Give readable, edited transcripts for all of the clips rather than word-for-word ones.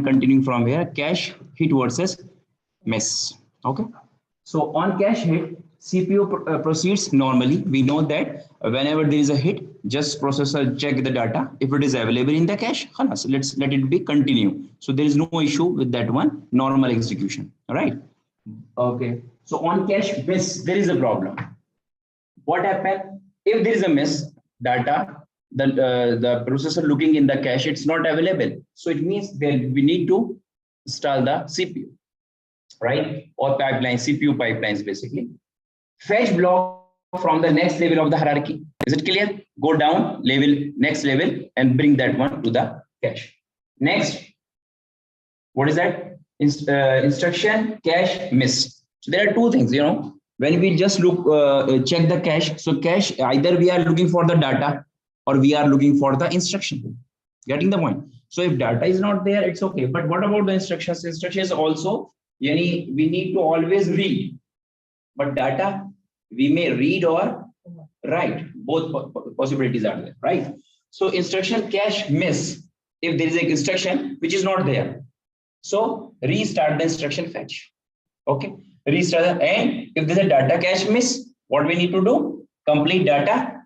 and continuing from here. Cache hit versus miss. Okay. So on cache hit, CPU proceeds normally. We know that whenever there is a hit, just processor check the data. If it is available in the cache, let's let it be continue. So there is no issue with that one. Normal execution. All right. Okay. So on cache miss, there is a problem. What happened if there is a miss data? The processor looking in the cache, it's not available. So it means that we need to install the CPU, right? Or pipeline, CPU pipelines basically. Fetch block from the next level of the hierarchy. Is it clear? Go down level, next level, and bring that one to the cache. Next, what is that? Instruction cache miss. So there are two things, you know, when we just look, check the cache. So cache, either we are looking for the data or we are looking for the instruction. Getting the point? So if data is not there, it's okay. But what about the instructions? Instructions also, we need to always read. But data, we may read or write. Both possibilities are there, right? So instruction cache miss, if there is an instruction which is not there. So restart the instruction fetch. Okay, restart. And if there's a data cache miss, what we need to do? Complete data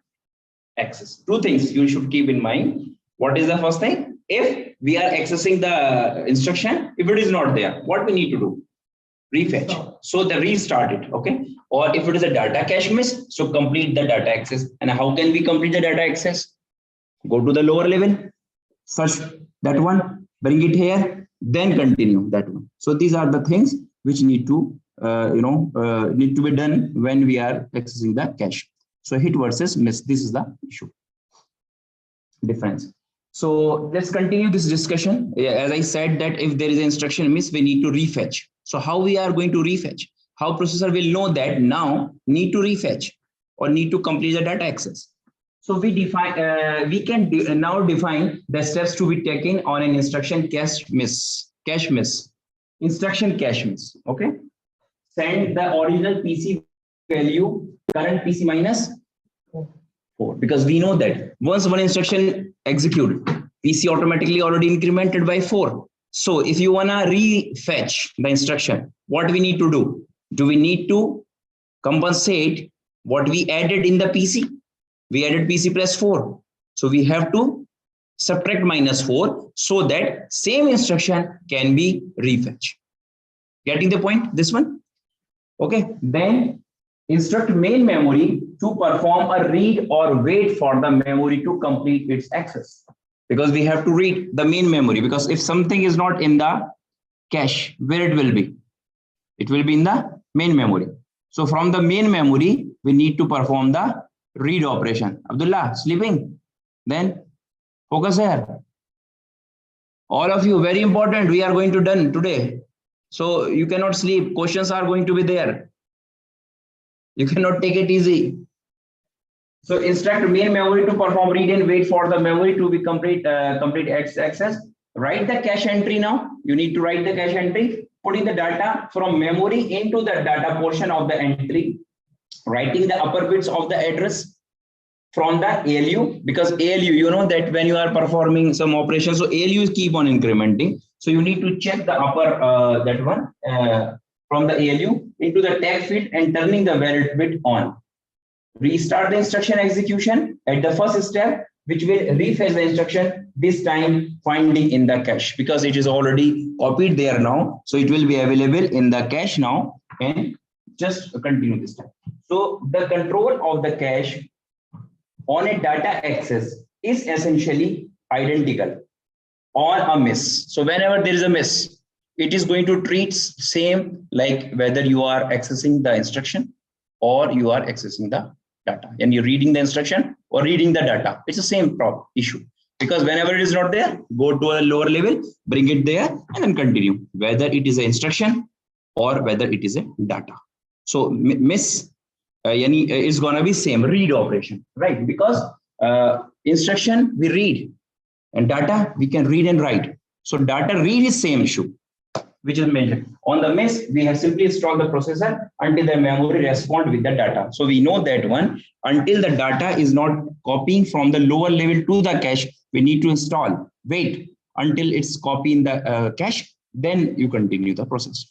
access. Two things you should keep in mind. What is the first thing? If we are accessing the instruction, if it is not there, what we need to do? Refetch. So the restart it. Okay. Or if it is a data cache miss, so complete the data access. And how can we complete the data access? Go to the lower level, search that one, bring it here, then continue that one. So these are the things which need to need to be done when we are accessing the cache. So hit versus miss, this is the issue difference. So let's continue this discussion. As I said that if there is an instruction miss, we need to refetch. So how we are going to refetch? How processor will know that now need to refetch or need to complete the data access? So we define, we can now define the steps to be taken on an instruction cache miss. Instruction cache miss. Okay. Send the original PC value, current PC minus 4, because we know that once one instruction executed, PC automatically already incremented by 4. So if you wanna refetch the instruction, what we need to do? Do we need to compensate what we added in the PC? We added PC plus 4. So we have to subtract minus 4 so that same instruction can be refetched. Getting the point? This one? Okay. Then instruct main memory to perform a read or wait for the memory to complete its access. Because we have to read the main memory, because if something is not in the cache, where it will be? It will be in the main memory. So from the main memory, we need to perform the read operation. Abdullah, sleeping? Then focus here. All of you, very important. We are going to done today. So you cannot sleep. Questions are going to be there. You cannot take it easy. So instruct main memory to perform read and wait for the memory to be complete access. Write the cache entry now. You need to write the cache entry, putting the data from memory into the data portion of the entry, writing the upper bits of the address from the ALU, because ALU, you know that when you are performing some operations, so ALUs keep on incrementing. So you need to check the upper that one from the ALU into the tag field and turning the valid bit on. Restart the instruction execution at the first step, which will refetch the instruction, this time finding in the cache, because it is already copied there now. So it will be available in the cache now, and just continue this time. So the control of the cache on a data access is essentially identical on a miss. So whenever there is a miss, it is going to treat same like whether you are accessing the instruction or you are accessing the data, and you're reading the instruction or reading the data. It's the same problem issue, because whenever it is not there, go to a lower level, bring it there, and then continue, whether it is an instruction or whether it is a data. So miss is gonna be same read operation, right? Because instruction we read and data we can read and write. So data read is same issue, which is mentioned. On the miss, we have simply installed the processor until the memory responds with the data. So we know that one, until the data is not copying from the lower level to the cache, we need to install, wait until it's copy in the cache, then you continue the process.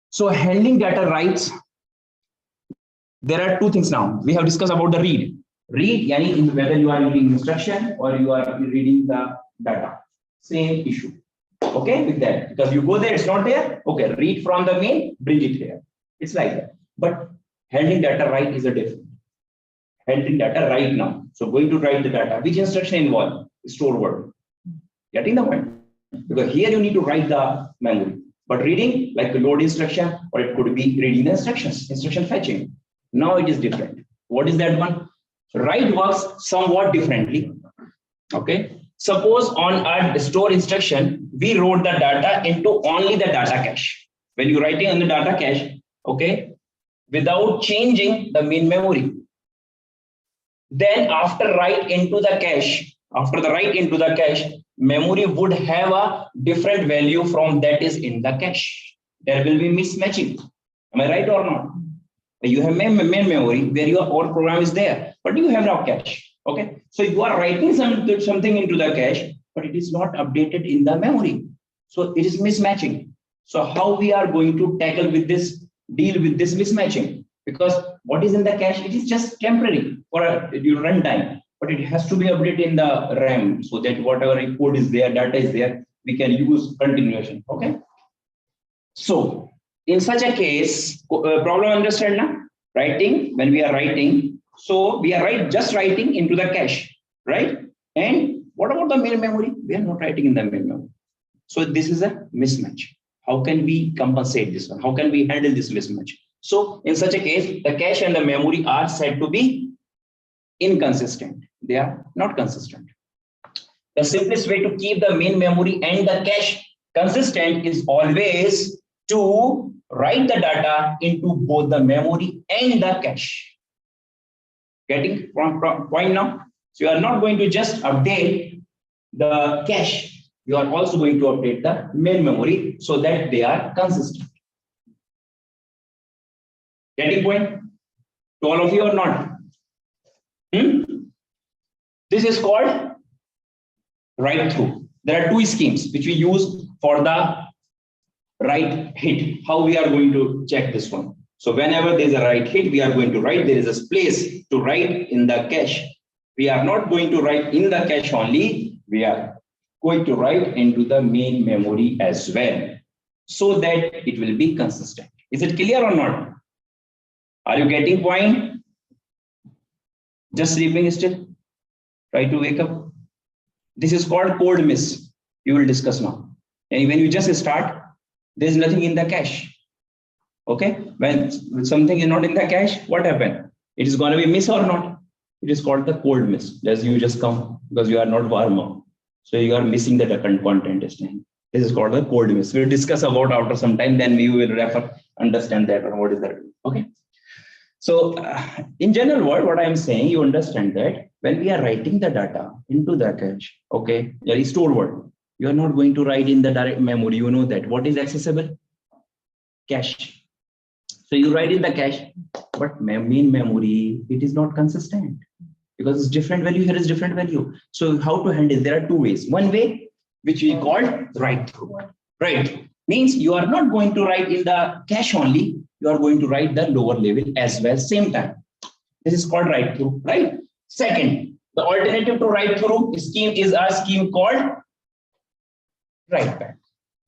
So handling data writes, there are two things now. We have discussed about the read. Read, yani whether you are reading instruction or you are reading the data. Same issue. Okay, with that. Because you go there, it's not there. Okay, read from the main, bring it here. It's like that. But handling data write is a different. Handling data right now. So going to write the data. Which instruction involved? Store word. Getting the point? Because here you need to write the memory. But reading, like the load instruction, or it could be reading the instructions, instruction fetching. Now it is different. What is that one? Write works somewhat differently. Okay. Suppose on a store instruction, we wrote the data into only the data cache. When you're writing on the data cache, okay, without changing the main memory. Then after write into the cache, after the write into the cache, memory would have a different value from that is in the cache. There will be mismatching. Am I right or not? You have main memory where your core program is there, but you have no cache. Okay, so you are writing something into the cache, but it is not updated in the memory. So it is mismatching. So how we are going to tackle with this, deal with this mismatching? Because what is in the cache, it is just temporary for your runtime, but it has to be updated in the RAM so that whatever code is there, data is there, we can use continuation. Okay. So in such a case, problem understand now? Writing, when we are writing, so we are just writing into the cache, right? And what about the main memory? We are not writing in the main memory. So this is a mismatch. How can we compensate this one? How can we handle this mismatch? So in such a case, the cache and the memory are said to be inconsistent. They are not consistent. The simplest way to keep the main memory and the cache consistent is always to write the data into both the memory and the cache. Getting from point now? So you are not going to just update the cache. You are also going to update the main memory so that they are consistent. Getting point? To all of you or not? This is called write through. There are two schemes which we use for the write hit. How we are going to check this one? So whenever there is a write hit, we are going to write. There is a place to write in the cache. We are not going to write in the cache only. We are going to write into the main memory as well, so that it will be consistent. Is it clear or not? Are you getting point? Just sleeping still? Try to wake up. This is called code miss. You will discuss now. And when you just start, there is nothing in the cache. Okay, when something is not in the cache, what happened? It is going to be miss or not? It is called the cold miss. As you just come because you are not warm up, so you are missing the content. This is called the cold miss. We'll discuss about after some time. Then we will understand that or what is that. Okay. So in general word, what I am saying, you understand that when we are writing the data into the cache, okay, there is store word. You are not going to write in the direct memory. You know that. What is accessible? Cache. So you write in the cache, but main memory, it is not consistent because it's different value. Here is different value. So how to handle? There are two ways. One way, which we call write through. Right. Means you are not going to write in the cache only. You are going to write the lower level as well, same time. This is called write through, right? Second, the alternative to write through scheme is a scheme called write back.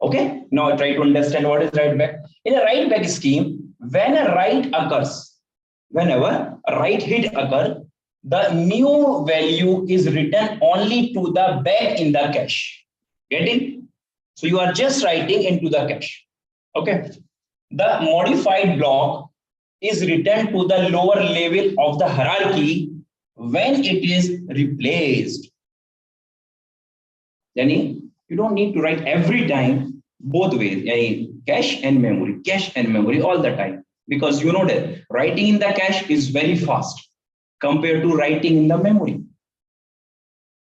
Okay, now try to understand what is write back. In a write back scheme, when a write occurs, whenever a write hit occurs, the new value is written only to the back in the cache. Getting? So you are just writing into the cache. Okay. The modified block is written to the lower level of the hierarchy when it is replaced. Yani, you don't need to write every time both ways, cache and memory all the time, because you know that writing in the cache is very fast compared to writing in the memory.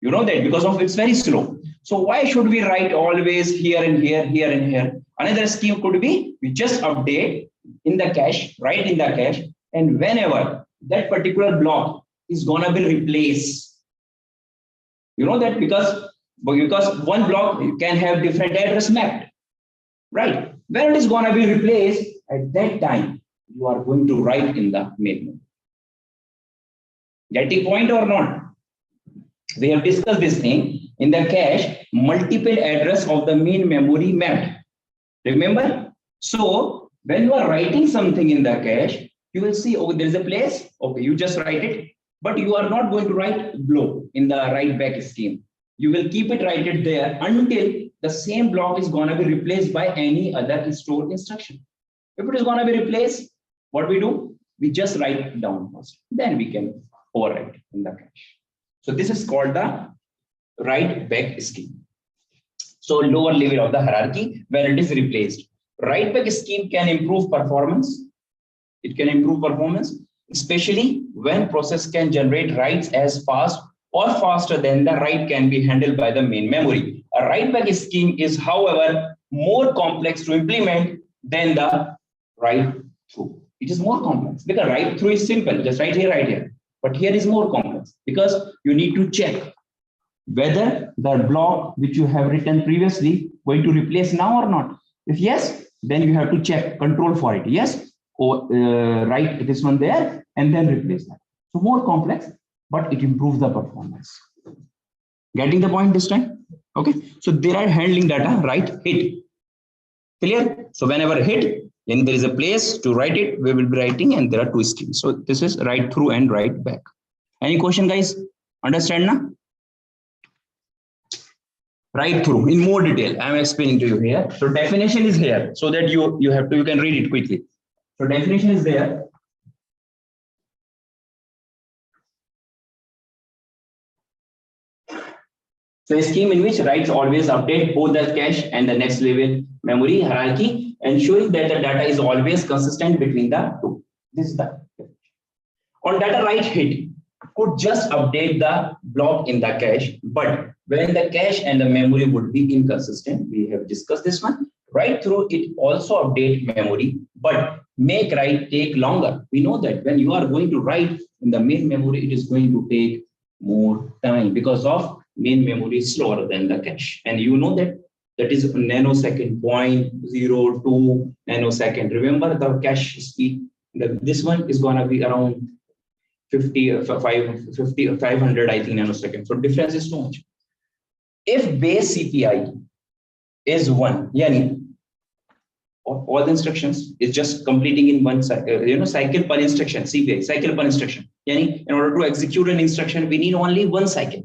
You know that because of it's very slow. So why should we write always here and here, here and here? Another scheme could be we just update in the cache, write in the cache, and whenever that particular block is gonna be replaced, You know that because one block can have different address mapped, right? When it is going to be replaced, at that time, you are going to write in the main memory. Getting point or not? We have discussed this thing in the cache, multiple address of the main memory mapped. Remember? So when you are writing something in the cache, you will see, oh, there is a place. Okay, you just write it, but you are not going to write block in the write back scheme. You will keep it write there until the same block is going to be replaced by any other store instruction. If it is going to be replaced, what we do? We just write it down first. Then we can overwrite in the cache. So this is called the write back scheme. So lower level of the hierarchy where it is replaced. Write back scheme can improve performance. It can improve performance, especially when process can generate writes as fast or faster than the write can be handled by the main memory. A write back scheme is, however, more complex to implement than the write through. It is more complex because write through is simple, just write here. But here is more complex because you need to check whether the block which you have written previously going to replace now or not. If yes, then you have to check control for it. Yes, or write this one there and then replace that. So more complex, but it improves the performance. Getting the point this time? Okay. So there are handling data, write, hit. Clear? So whenever hit, then there is a place to write it, we will be writing, and there are two schemes. So this is write through and write back. Any question, guys? Understand now? Write through in more detail. I am explaining to you here. So definition is here, so that you can read it quickly. So definition is there. So a scheme in which writes always update both the cache and the next level memory hierarchy, ensuring that the data is always consistent between the two. This is the on data write hit could just update the block in the cache, but when the cache and the memory would be inconsistent, we have discussed this one. Write through it also update memory, but make write take longer. We know that when you are going to write in the main memory, it is going to take more time because of main memory is slower than the cache. And you know that is nanosecond, 0.02 nanosecond. Remember the cache speed, this one is going to be around 500, I think, nanoseconds. So difference is so much. If base CPI is 1, yani all the instructions is just completing in one cycle per instruction, CPI, cycle per instruction. Yani in order to execute an instruction, we need only one cycle.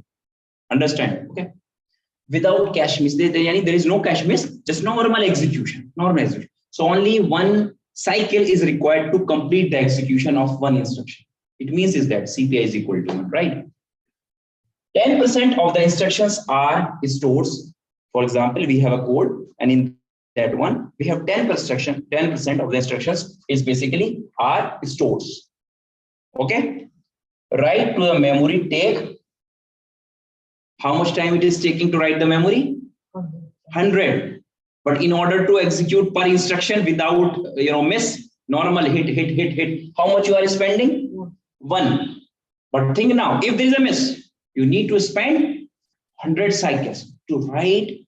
Understand? Okay. Without cache miss, there is no cache miss, just normal execution. So only one cycle is required to complete the execution of one instruction. It means is that CPI is equal to 1, right? 10% of the instructions are stores. For example, we have a code, and in that one, we have 10% of the instructions is basically are stores. Okay. Write to the memory take. How much time it is taking to write the memory? 100. But in order to execute per instruction without miss, normal hit, how much you are spending? 1. But think now, if there is a miss, you need to spend 100 cycles to write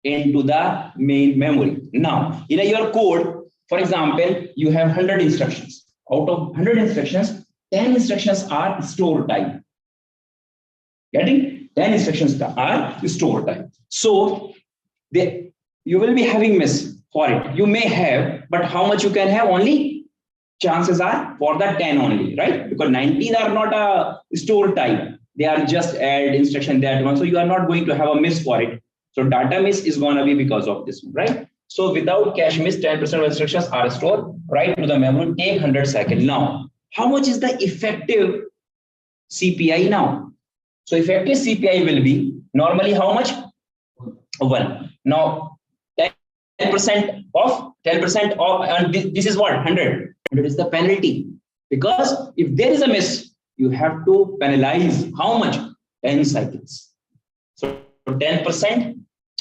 into the main memory. Now, in your code, for example, you have 100 instructions. Out of 100 instructions, 10 instructions are store type. Getting? 10 instructions are store type. So you will be having miss for it. You may have, but how much you can have? Only chances are for the 10 only, right? Because 90 are not a store type. They are just add instruction that one. So you are not going to have a miss for it. So data miss is going to be because of this one, right? So without cache miss, 10% of instructions are stored. Write to the memory, take 100 seconds. Now, how much is the effective CPI now? So effective CPI will be normally how much? 1. Now 10% of, and this is what? 100. 100 is the penalty. Because if there is a miss, you have to penalize how much? 10 cycles. So 10%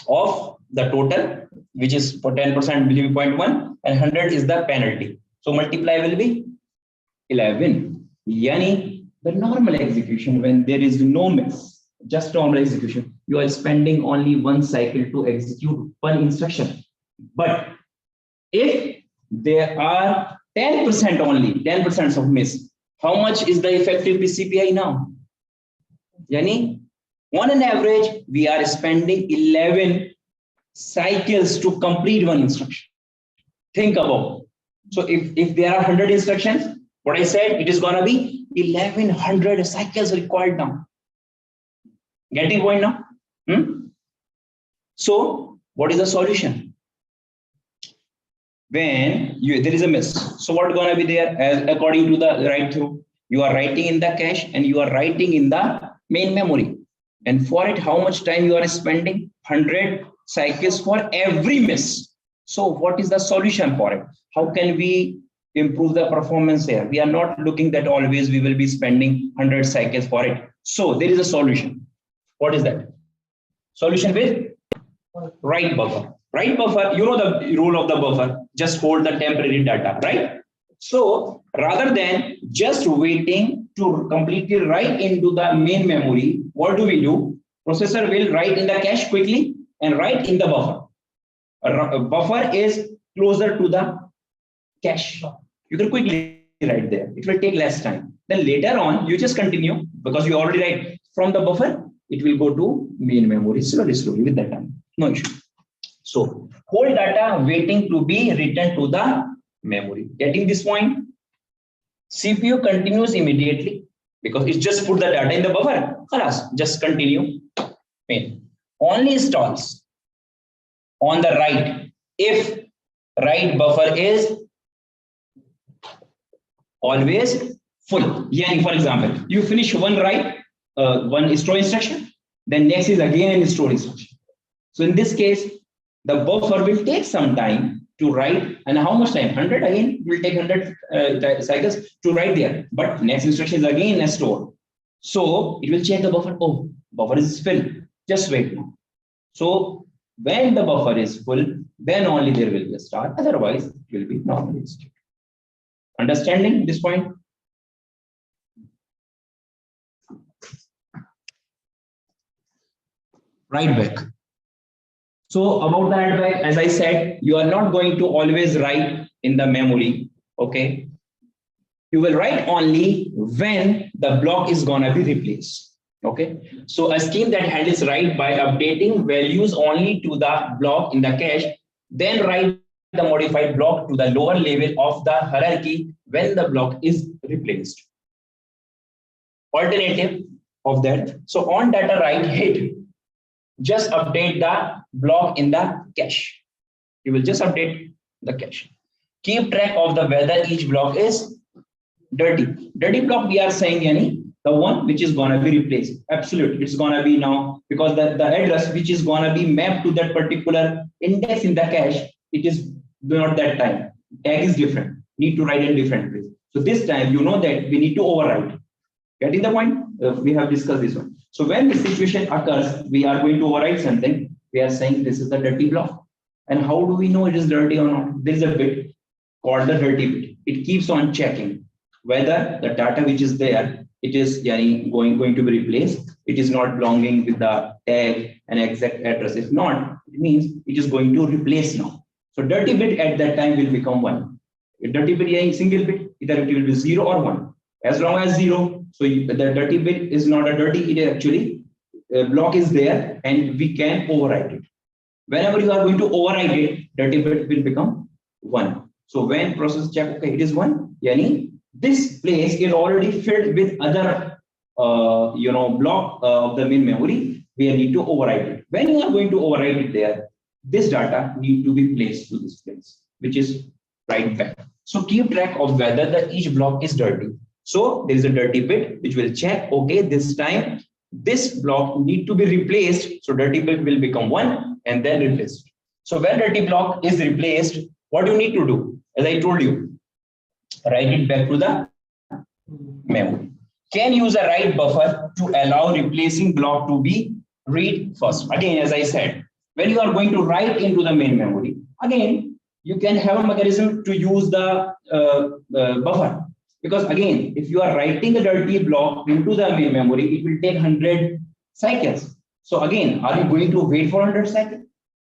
of the total, which is for 10% will be 0.1, and 100 is the penalty. So multiply will be 11. Yani the normal execution when there is no miss, just normal execution. You are spending only one cycle to execute one instruction. But if there are 10% only, 10% of miss, how much is the effective CPI now? Yani, on an average, we are spending 11 cycles to complete one instruction. Think about. So if there are 100 instructions, what I said, it is going to be 1100 cycles required now. Getting point now? So what is the solution? When there is a miss, so what going to be there? As according to the write through, you are writing in the cache and you are writing in the main memory. And for it, how much time you are spending? 100 cycles for every miss. So what is the solution for it? How can we improve the performance here? We are not looking that always we will be spending 100 cycles for it. So there is a solution. What is that? Solution with write buffer. Write buffer, you know the rule of the buffer, just hold the temporary data, right? So rather than just waiting to completely write into the main memory, what do? Processor will write in the cache quickly and write in the buffer. A buffer is closer to the cache. You can quickly write there. It will take less time. Then later on, you just continue because you already write from the buffer. It will go to main memory slowly with that time. No issue. So whole data waiting to be written to the memory. Getting this point? CPU continues immediately because it just put the data in the buffer. Khalas, just continue. Only stalls on the write if write buffer is always full. Yani, for example, you finish one write, one store instruction, then next is again a store instruction. So in this case, the buffer will take some time to write, and how much time? 100 again will take 100 cycles to write there. But next instruction is again a store. So it will check the buffer. Oh, buffer is filled. Just wait now. So when the buffer is full, then only there will be a start. Otherwise, it will be normally executed. Understanding this point? Right back. So about the write back, as I said, you are not going to always write in the memory. Okay. You will write only when the block is gonna be replaced. Okay. So a scheme that handles write by updating values only to the block in the cache, then write the modified block to the lower level of the hierarchy when the block is replaced. Alternative of that. So on data write hit, just update the block in the cache. You will just update the cache. Keep track of the whether each block is dirty. Dirty block we are saying yani the one which is gonna be replaced. Absolutely, it's gonna be now because the address which is gonna be mapped to that particular index in the cache, it is not that time. Tag is different. Need to write in different place. So this time you know that we need to overwrite. Getting the point? We have discussed this one. So when this situation occurs, we are going to overwrite something. We are saying this is the dirty block. And how do we know it is dirty or not? There is a bit called the dirty bit. It keeps on checking whether the data which is there, it is going to be replaced. It is not belonging with the tag and exact address. If not, it means it is going to replace now. So dirty bit at that time will become 1. A dirty bit is single bit, either it will be 0 or 1. As long as 0, so the dirty bit is not a dirty, it is actually a block is there and we can overwrite it. Whenever you are going to overwrite it, dirty bit will become 1. So when process check, okay, it is 1, yani this place is already filled with other block of the main memory. We need to overwrite it. When you are going to overwrite it there, this data need to be placed to this place, which is write back. So keep track of whether each block is dirty. So there is a dirty bit which will check, okay, this time this block need to be replaced. So dirty bit will become 1 and then replaced. So when dirty block is replaced, what you need to do? As I told you, write it back to the memory. Can use a write buffer to allow replacing block to be read first. Again, as I said, when you are going to write into the main memory, again, you can have a mechanism to use the buffer. Because again, if you are writing a dirty block into the main memory, it will take 100 cycles. So again, are you going to wait for 100 cycles?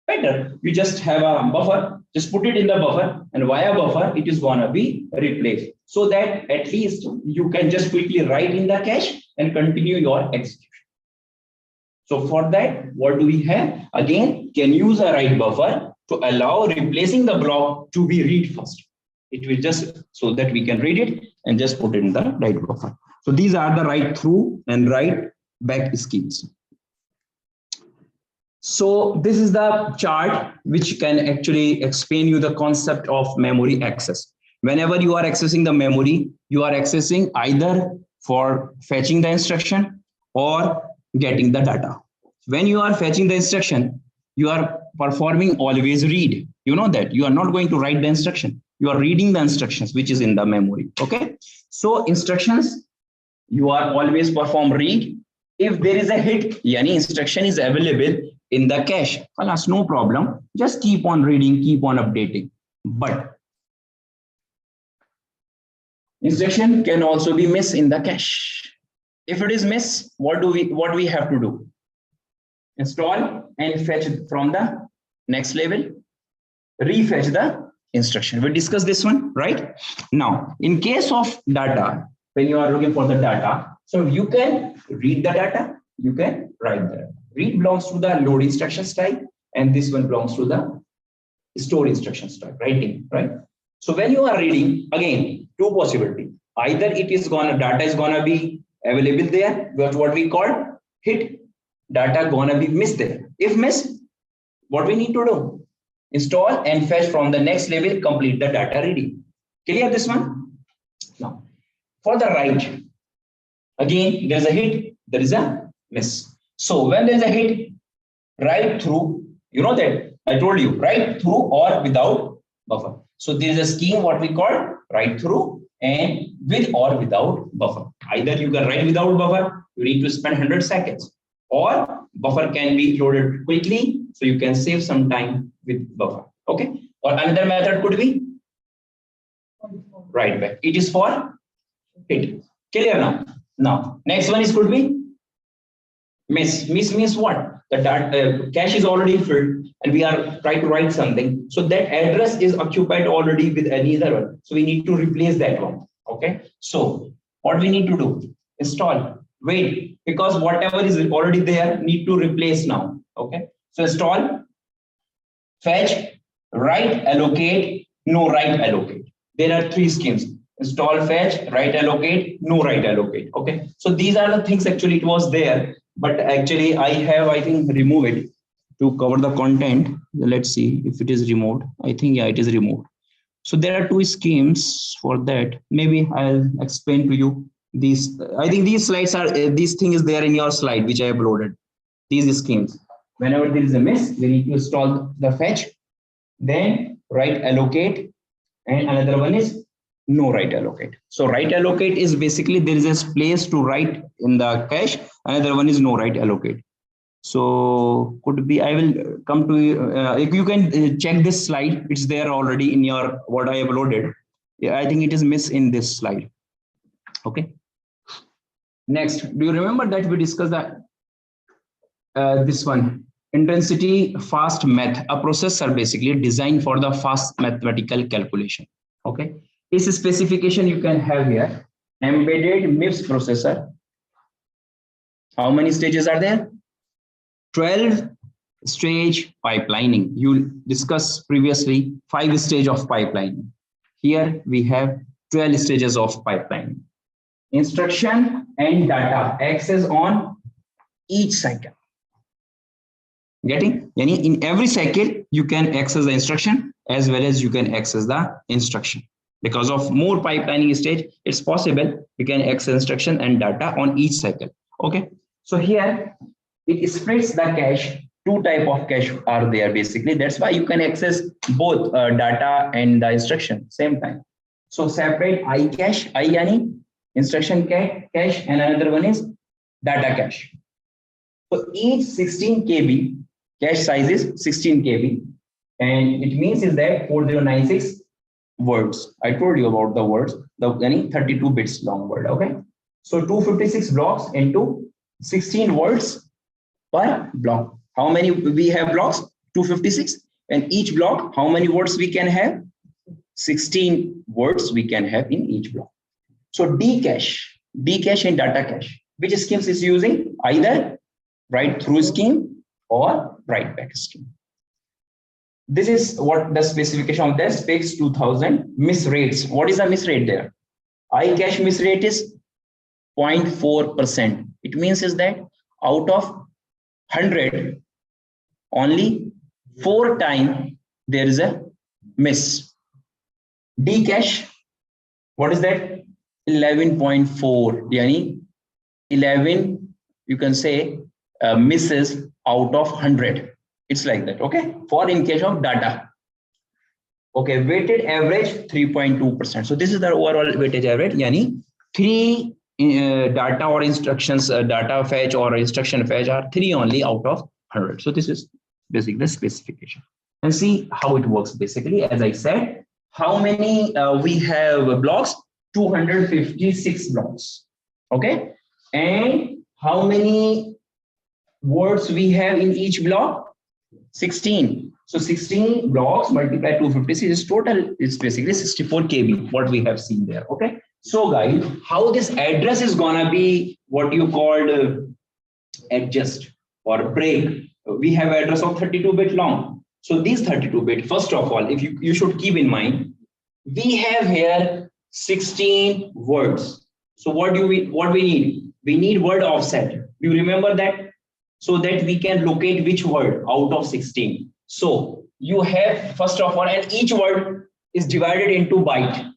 Better, you just have a buffer, just put it in the buffer, and via buffer, it is gonna be replaced. So that at least you can just quickly write in the cache and continue your execution. So for that, what do we have? Again, can use a write buffer to allow replacing the block to be read first. It will just so that we can read it and just put it in the write buffer. So these are the write through and write back schemes. So this is the chart which can actually explain you the concept of memory access. Whenever you are accessing the memory, you are accessing either for fetching the instruction or getting the data. When you are fetching the instruction, you are performing always read. You know that you are not going to write the instruction. You are reading the instructions which is in the memory. Okay. So instructions, you are always perform read. If there is a hit, any instruction is available in the cache, alas, no problem. Just keep on reading, keep on updating. But instruction can also be missed in the cache. If it is missed, what we have to do? Install and fetch it from the next level. Refetch the instruction. We discussed this one, right? Now, in case of data, when you are looking for the data, so you can read the data, you can write the data. Read belongs to the load instructions type, and this one belongs to the store instructions type, writing, right? So when you are reading, again, two possibilities. Either it is gonna, data is gonna be available there, that's what we call hit, data gonna be missed there. If missed, what we need to do? Install and fetch from the next level, complete the data reading. Clear this one? Now, for the write, again, there's a hit, there is a miss. So when there's a hit, write through, you know that I told you, write through or without buffer. So there is a scheme what we call write through and with or without buffer. Either you can write without buffer, you need to spend 100 seconds, or buffer can be loaded quickly, so you can save some time with buffer. Okay. Or another method could be write back. It is for hit. Clear now? Now, next one is could be miss. Miss means what? The data cache is already filled and we are trying to write something. So that address is occupied already with any other one. So we need to replace that one. Okay. So what we need to do? Install. Wait, because whatever is already there need to replace now. Okay. So install, fetch, write, allocate, no write, allocate. There are three schemes. Install, fetch, write, allocate, no write, allocate. Okay. So these are the things actually it was there. But actually, I think, remove it to cover the content. Let's see if it is removed. I think, yeah, it is removed. So there are two schemes for that. Maybe I'll explain to you these. I think these slides are, this thing is there in your slide, which I uploaded. These schemes. Whenever there is a miss, we need to install the fetch, then write allocate, and another one is no write allocate. So write allocate is basically there is a place to write in the cache. Another one is no write allocate. So could be, I will come to you can check this slide. It's there already in your what I uploaded. Yeah, I think it is missed in this slide. Okay. Next, do you remember that we discussed that this one intensity fast math, a processor basically designed for the fast mathematical calculation. Okay. This specification you can have here. Embedded MIPS processor. How many stages are there? 12 stage pipelining. You discussed previously 5 stages of pipelining. Here we have 12 stages of pipelining. Instruction and data access on each cycle. Getting? In every cycle, you can access the instruction as well as you can access the instruction. Because of more pipelining stage, it's possible you can access instruction and data on each cycle. Okay. So here it splits the cache. Two type of cache are there basically. That's why you can access both data and the instruction same time. So separate I cache, I yani instruction cache, and another one is data cache. So each 16 KB cache size is 16 KB, and it means is that 4096 words. I told you about the words, the 32 bits long word. Okay. So 256 blocks into 16 words per block. How many we have blocks? 256. And each block, how many words we can have? 16 words we can have in each block. So Dcache and data cache, which schemes is using? Either write through scheme or write back scheme. This is what the specification of the specs 2000 miss rates. What is the miss rate there? iCache miss rate is 0.4%. It means is that out of 100, only 4 times there is a miss. Dcache, what is that? 11.4. Yani 11, you can say misses out of 100. It's like that, okay? For in case of data. Okay, weighted average 3.2%. So this is the overall weighted average. Yani 3 data or instructions, data fetch or instruction fetch are 3 only out of 100. So this is basically the specification. And see how it works basically. As I said, how many we have blocks? 256 blocks. Okay. And how many words we have in each block? 16. So 16 blocks multiplied 256 is total. It's basically 64 KB, what we have seen there. Okay. So guys, how this address is gonna be what you called adjust or break. We have address of 32-bit long. So these 32-bit, first of all, if you should keep in mind, we have here 16 words. So what we need? We need word offset. Do you remember that? So that we can locate which word out of 16. So you have first of all, and each word is divided into byte.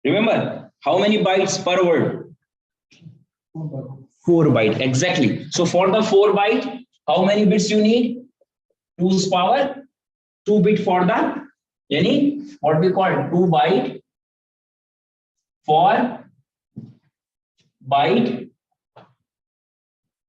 Remember how many bytes per word? 4 byte, exactly. So for the 4 byte, how many bits you need? 2's power 2 bit for the, yani what we call 2 byte for byte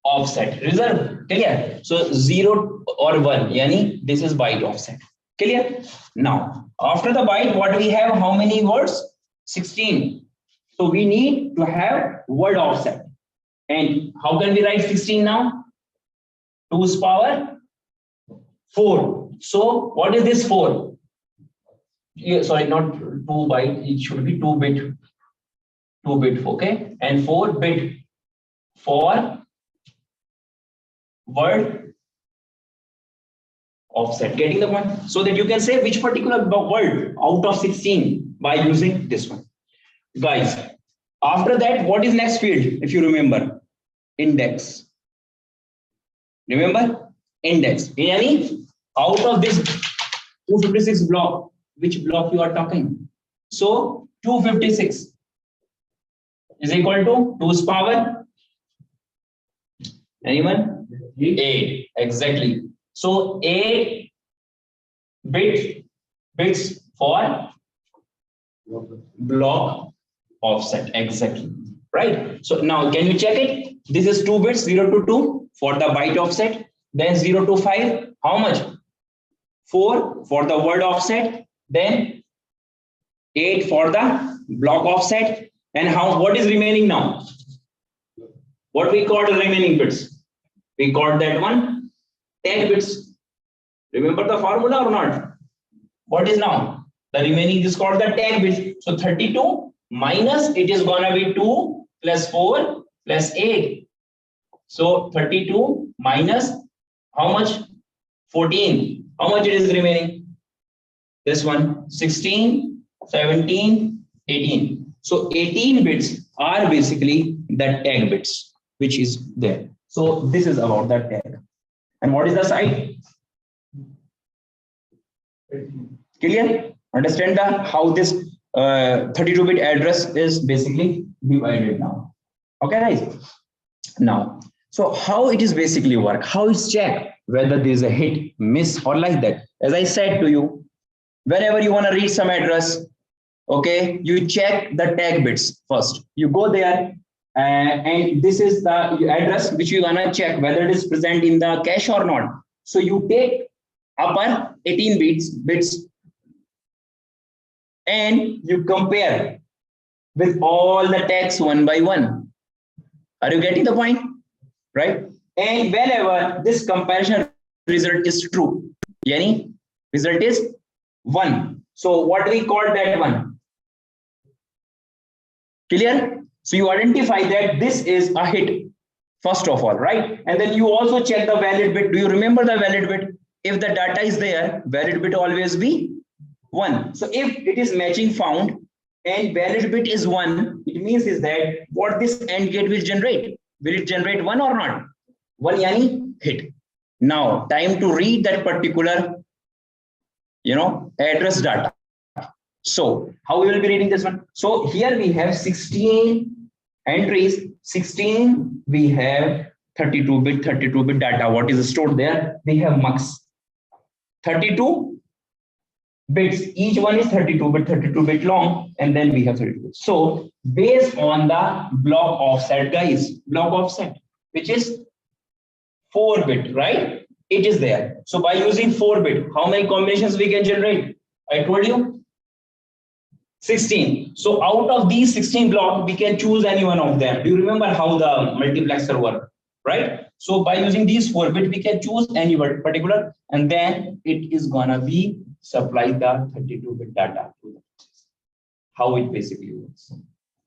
offset reserve. Clear? So 0 or 1, yani this is byte offset. Clear? Now after the byte, what we have? How many words? 16. So we need to have word offset. And how can we write 16 now? 2's power 4. So what is this 4? Sorry, not 2 byte. It should be 2 bit. 2 bit, okay? And 4 bit for word offset. Getting the point? So that you can say which particular word out of 16 by using this one. Guys, after that, what is next field? If you remember, index. Remember? Index. Yani, out of this 256 block, which block you are talking? So 256 is equal to 2's power. Anyone? 8. Exactly. So 8 bits for block offset. Exactly. Right. So now can you check it? This is 2 bits, 0 to 2 for the byte offset. Then 0 to 5. How much? 4 for the word offset. Then 8 for the block offset. And what is remaining now? What we call the remaining bits? We called that one tag bits. Remember the formula or not? What is now? The remaining is called the tag bits. So 32 minus it is gonna be 2 plus 4 plus 8. So 32 minus how much? 14. How much it is remaining? This one 16, 17, 18. So 18 bits are basically the tag bits which is there. So this is about the tag. And what is the side? Clear? Understand how this 32-bit address is basically divided now. Okay, guys. Now, so how it is basically work? How it's checked whether there is a hit, miss, or like that. As I said to you, whenever you want to read some address, okay, you check the tag bits first. You go there, and this is the address which you wanna check whether it is present in the cache or not. So you take upper 18 bits and you compare with all the tags one by one. Are you getting the point? right? And whenever this comparison result is true, yani result is 1. So what we call that one? Clear? So you identify that this is a hit, first of all, right? And then you also check the valid bit. Do you remember the valid bit? If the data is there, valid bit always be 1. So if it is matching found and valid bit is 1, it means is that what this AND gate will generate? Will it generate 1 or not? 1 yani hit. Now time to read that particular, address data. So how we will be reading this one? So here we have 16 entries, 16 we have 32-bit data. What is stored there? We have mux 32 bits. Each one is 32-bit long, and then we have 32 bits. So based on the block offset, guys, block offset, which is 4-bit, right? It is there. So by using 4-bit, how many combinations we can generate? I told you 16. So out of these 16 blocks, we can choose any one of them. Do you remember how the multiplexer works, right? So by using these 4-bit, we can choose any particular, and then it is gonna be supply the 32-bit data to them. How it basically works.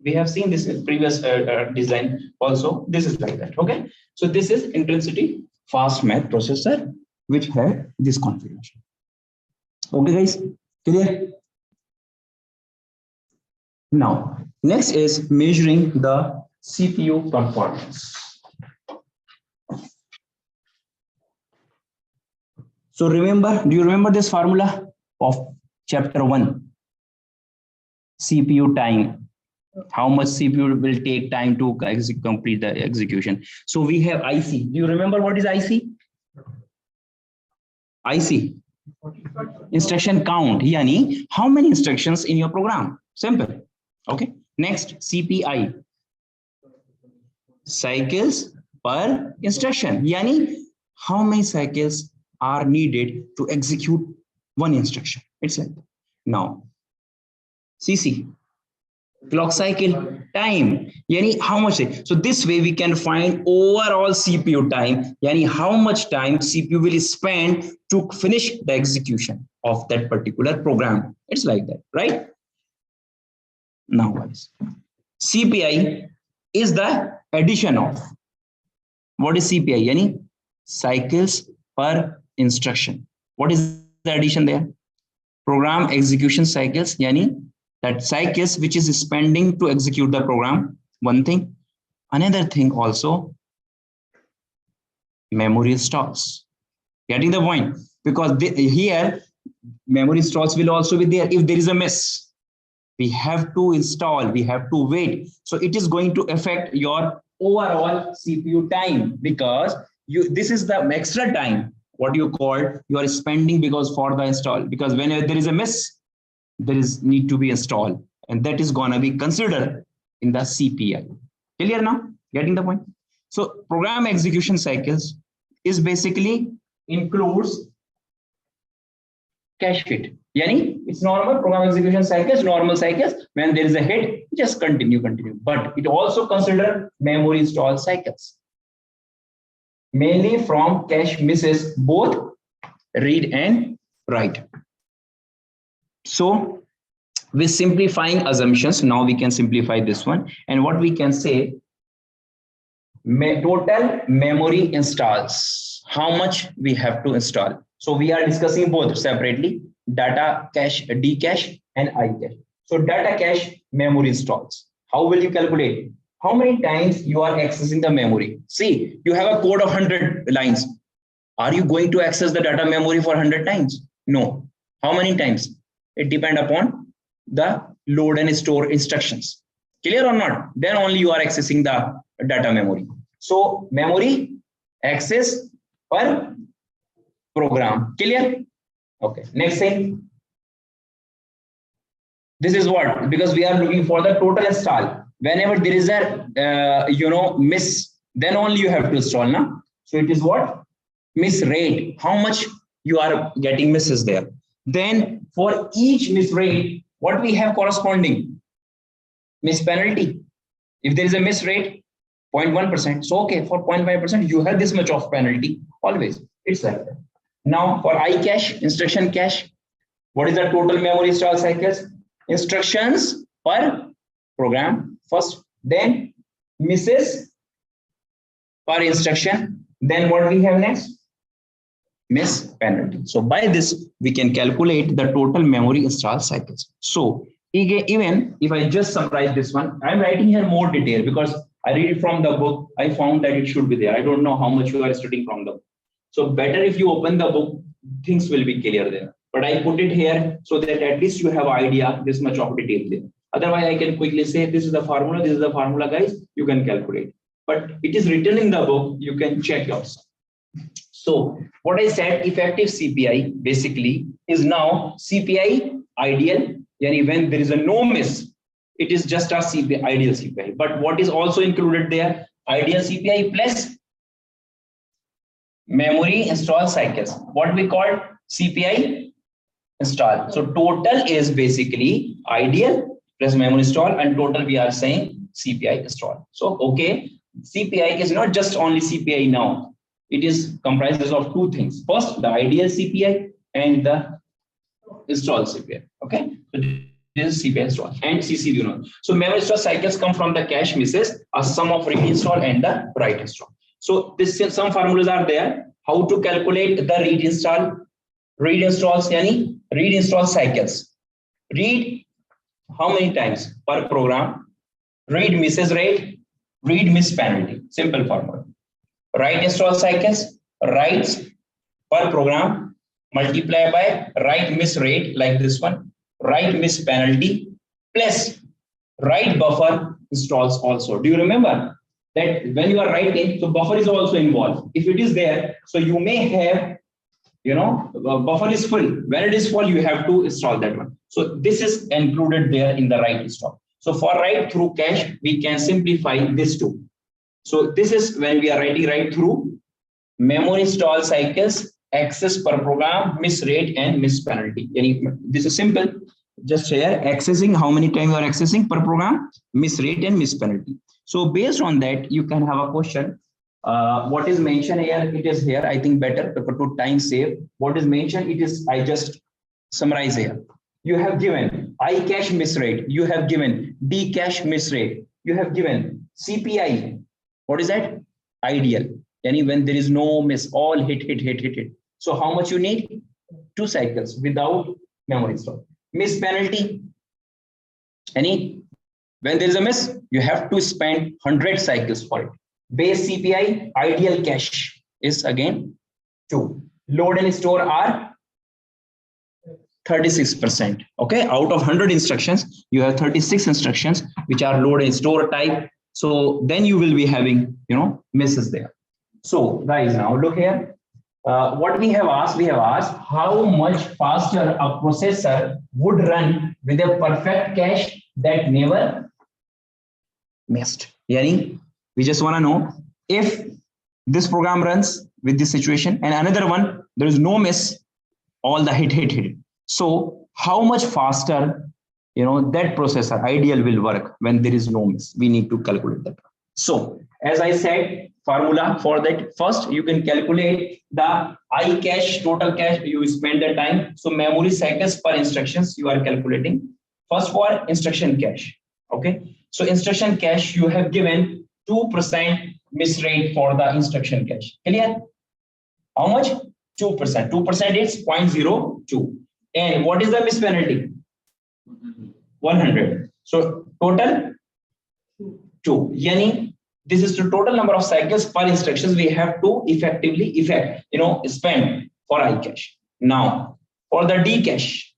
We have seen this in previous design also. This is like that, okay? So this is Intensity fast math processor, which had this configuration. Okay, guys, clear? Now, next is measuring the CPU performance. So remember, do you remember this formula of chapter 1? CPU time. How much CPU will take time to complete the execution. So we have IC. Do you remember what is IC? IC. Instruction count. Yani, how many instructions in your program? Simple. Okay. Next, CPI. Cycles per instruction. Yani, how many cycles are needed to execute one instruction? It's like that. Now, CC. Clock cycle time, yani how much? So this way we can find overall CPU time, yani how much time CPU will spend to finish the execution of that particular program. It's like that, right? Now guys, CPI is the addition of, what is CPI? Yani cycles per instruction. What is the addition there? Program execution cycles, yani that cycles which is spending to execute the program. One thing. Another thing also, memory stalls. Getting the point? Because here memory stalls will also be there. If there is a miss, we have to install, we have to wait. So it is going to affect your overall CPU time, because this is the extra time what you call you are spending because for the install, because whenever there is a miss, there is need to be installed, and that is going to be considered in the CPI. Clear now? Getting the point? So program execution cycles is basically includes cache hit. Yani it's normal program execution cycles, normal cycles. When there is a hit, just continue. But it also consider memory install cycles, mainly from cache misses, both read and write. So with simplifying assumptions, now we can simplify this one. And what we can say, total memory installs, how much we have to install. So we are discussing both separately, data cache, D cache and I cache. So data cache memory installs. How will you calculate? How many times you are accessing the memory? See, you have a code of 100 lines. Are you going to access the data memory for 100 times? No. How many times? It depends upon the load and store instructions. Clear or not? Then only you are accessing the data memory. So memory access per program. Clear? Okay. Next thing. This is what? Because we are looking for the total install. Whenever there is a miss, then only you have to install. Now, so it is what? Miss rate. How much you are getting misses there. Then for each miss rate, what we have corresponding? Miss penalty. If there is a miss rate, 0.1%. So okay, for 0.5% you have this much of penalty always. It's like that. Now for I cache, instruction cache, what is the total memory install cycles? Instructions per program first, then misses per instruction, then what we have next? Miss penalty. So by this we can calculate the total memory install cycles. So even if I just summarize this one, I'm writing here more detail because I read it from the book. I found that it should be there. I don't know how much you are studying from the book. So better if you open the book, things will be clear there. But I put it here so that at least you have idea this much of detail there. Otherwise, I can quickly say this is the formula, guys. You can calculate. But it is written in the book. You can check yourself. So what I said, effective CPI basically is now CPI ideal. Yani when there is a no miss, it is just a CPI, ideal CPI. But what is also included there? Ideal CPI plus memory install cycles. What we call CPI install. So total is basically ideal plus memory install, and total we are saying CPI install. So okay, CPI is not just only CPI now. It is comprises of two things. First, the ideal CPI and the install CPI. Okay, so this is CPI install and CC. You know, so memory install cycles come from the cache misses, a sum of read install and the write install. So this some formulas are there. How to calculate the read install? Read installs, yani read install cycles. Read how many times per program? Read misses rate. Read miss penalty. Simple formula. Write install cycles. Writes per program multiply by write miss rate like this one. Write miss penalty plus write buffer installs also. Do you remember that when you are writing, so buffer is also involved. If it is there, so you may have, you know, buffer is full. When it is full, you have to install that one. So this is included there in the write install. So for write through cache, we can simplify this too. So this is when we are writing write through memory install cycles, access per program, miss rate and miss penalty. This is simple. Just here accessing how many times you are accessing per program, miss rate and miss penalty. So based on that, you can have a question. What is mentioned here? It is here. I think better to put time save. What is mentioned? It is. I just summarize here. You have given I cache miss rate. You have given D cache miss rate. You have given CPI. What is that? Ideal. Yani when there is no miss, all hit. So how much you need? 2 cycles without memory stop. Miss penalty. Any when there is a miss, you have to spend 100 cycles for it. Base CPI, ideal cache is again 2. Load and store are 36%. Okay, out of 100 instructions, you have 36 instructions which are load and store type. So then you will be having, you know, misses there. So guys, now look here. What we have asked how much faster a processor would run with a perfect cache that never missed. Yani, we just want to know if this program runs with this situation and another one, there is no miss, all the hit. So how much faster, you know, that processor ideal will work when there is no miss? We need to calculate that. So as I said, formula for that, first you can calculate the I cache, total cache, you spend the time. So memory cycles per instructions you are calculating. First for instruction cache. Okay. So instruction cache, you have given 2% miss rate for the instruction cache. Clear? How much? 2%. 2% is 0.02. And what is the miss penalty? 100. So total 2. Yani this is the total number of cycles per instructions we have to effectively spend for I cache. Now for the D cache,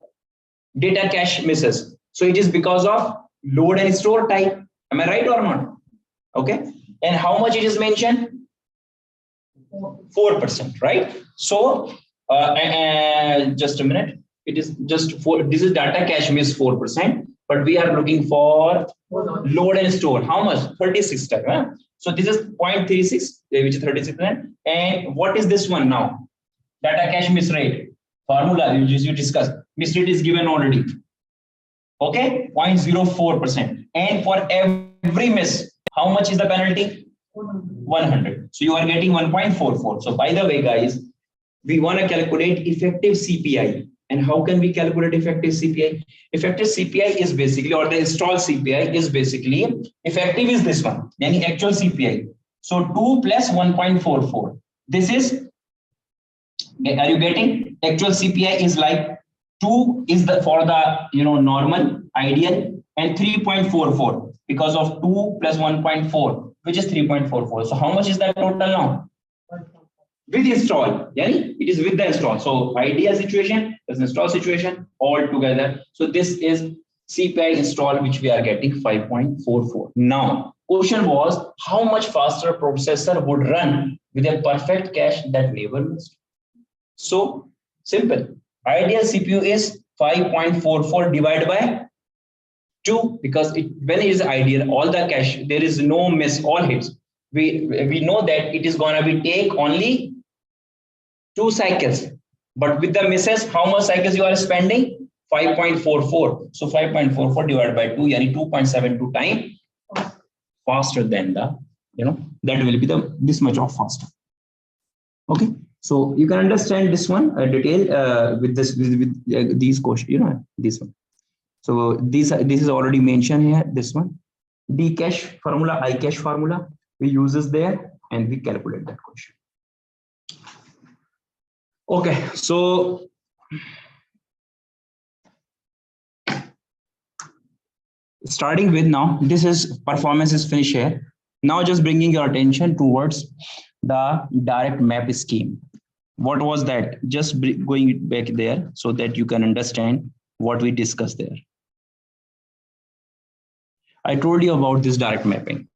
data cache misses. So it is because of load and store type. Am I right or not? Okay. And how much it is mentioned? 4%, right? So just a minute. It is just 4. This is data cache miss 4%, but we are looking for load and store. How much? 36 type. Huh? So this is 0.36, which is 36%. And what is this one now? Data cache miss rate. Formula you discussed. Miss rate is given already. Okay, 0.04%. And for every miss, how much is the penalty? 100. So you are getting 1.44. So by the way, guys, we want to calculate effective CPI. And how can we calculate effective CPI? Effective CPI is basically, or the installed CPI is basically, effective is this one, yani actual CPI. So 2 plus 1.44. This is, are you getting? Actual CPI is like 2 is the for the normal ideal, and 3.44 because of 2 plus 1.4, which is 3.44. So how much is that total now? With install, yani it is with the install. So ideal situation, there's install situation all together. So this is CPI install, which we are getting 5.44. Now, question was how much faster processor would run with a perfect cache that never missed. So simple. Ideal CPU is 5.44 divided by 2, because when it is ideal, all the cache, there is no miss, all hits. We know that it is gonna be take only 2 cycles, but with the misses, how much cycles you are spending? 5.44. So 5.44 divided by 2, yani 2.72 times faster than the, that will be the this much of faster. Okay, so you can understand this one detail with this with these questions, this one. So this is already mentioned here. This one, D cache formula, I cache formula, we use this there and we calculate that question. Okay, so starting with now, this is performance is finished here. Now just bringing your attention towards the direct map scheme. What was that? Just going back there so that you can understand what we discussed there. I told you about this direct mapping.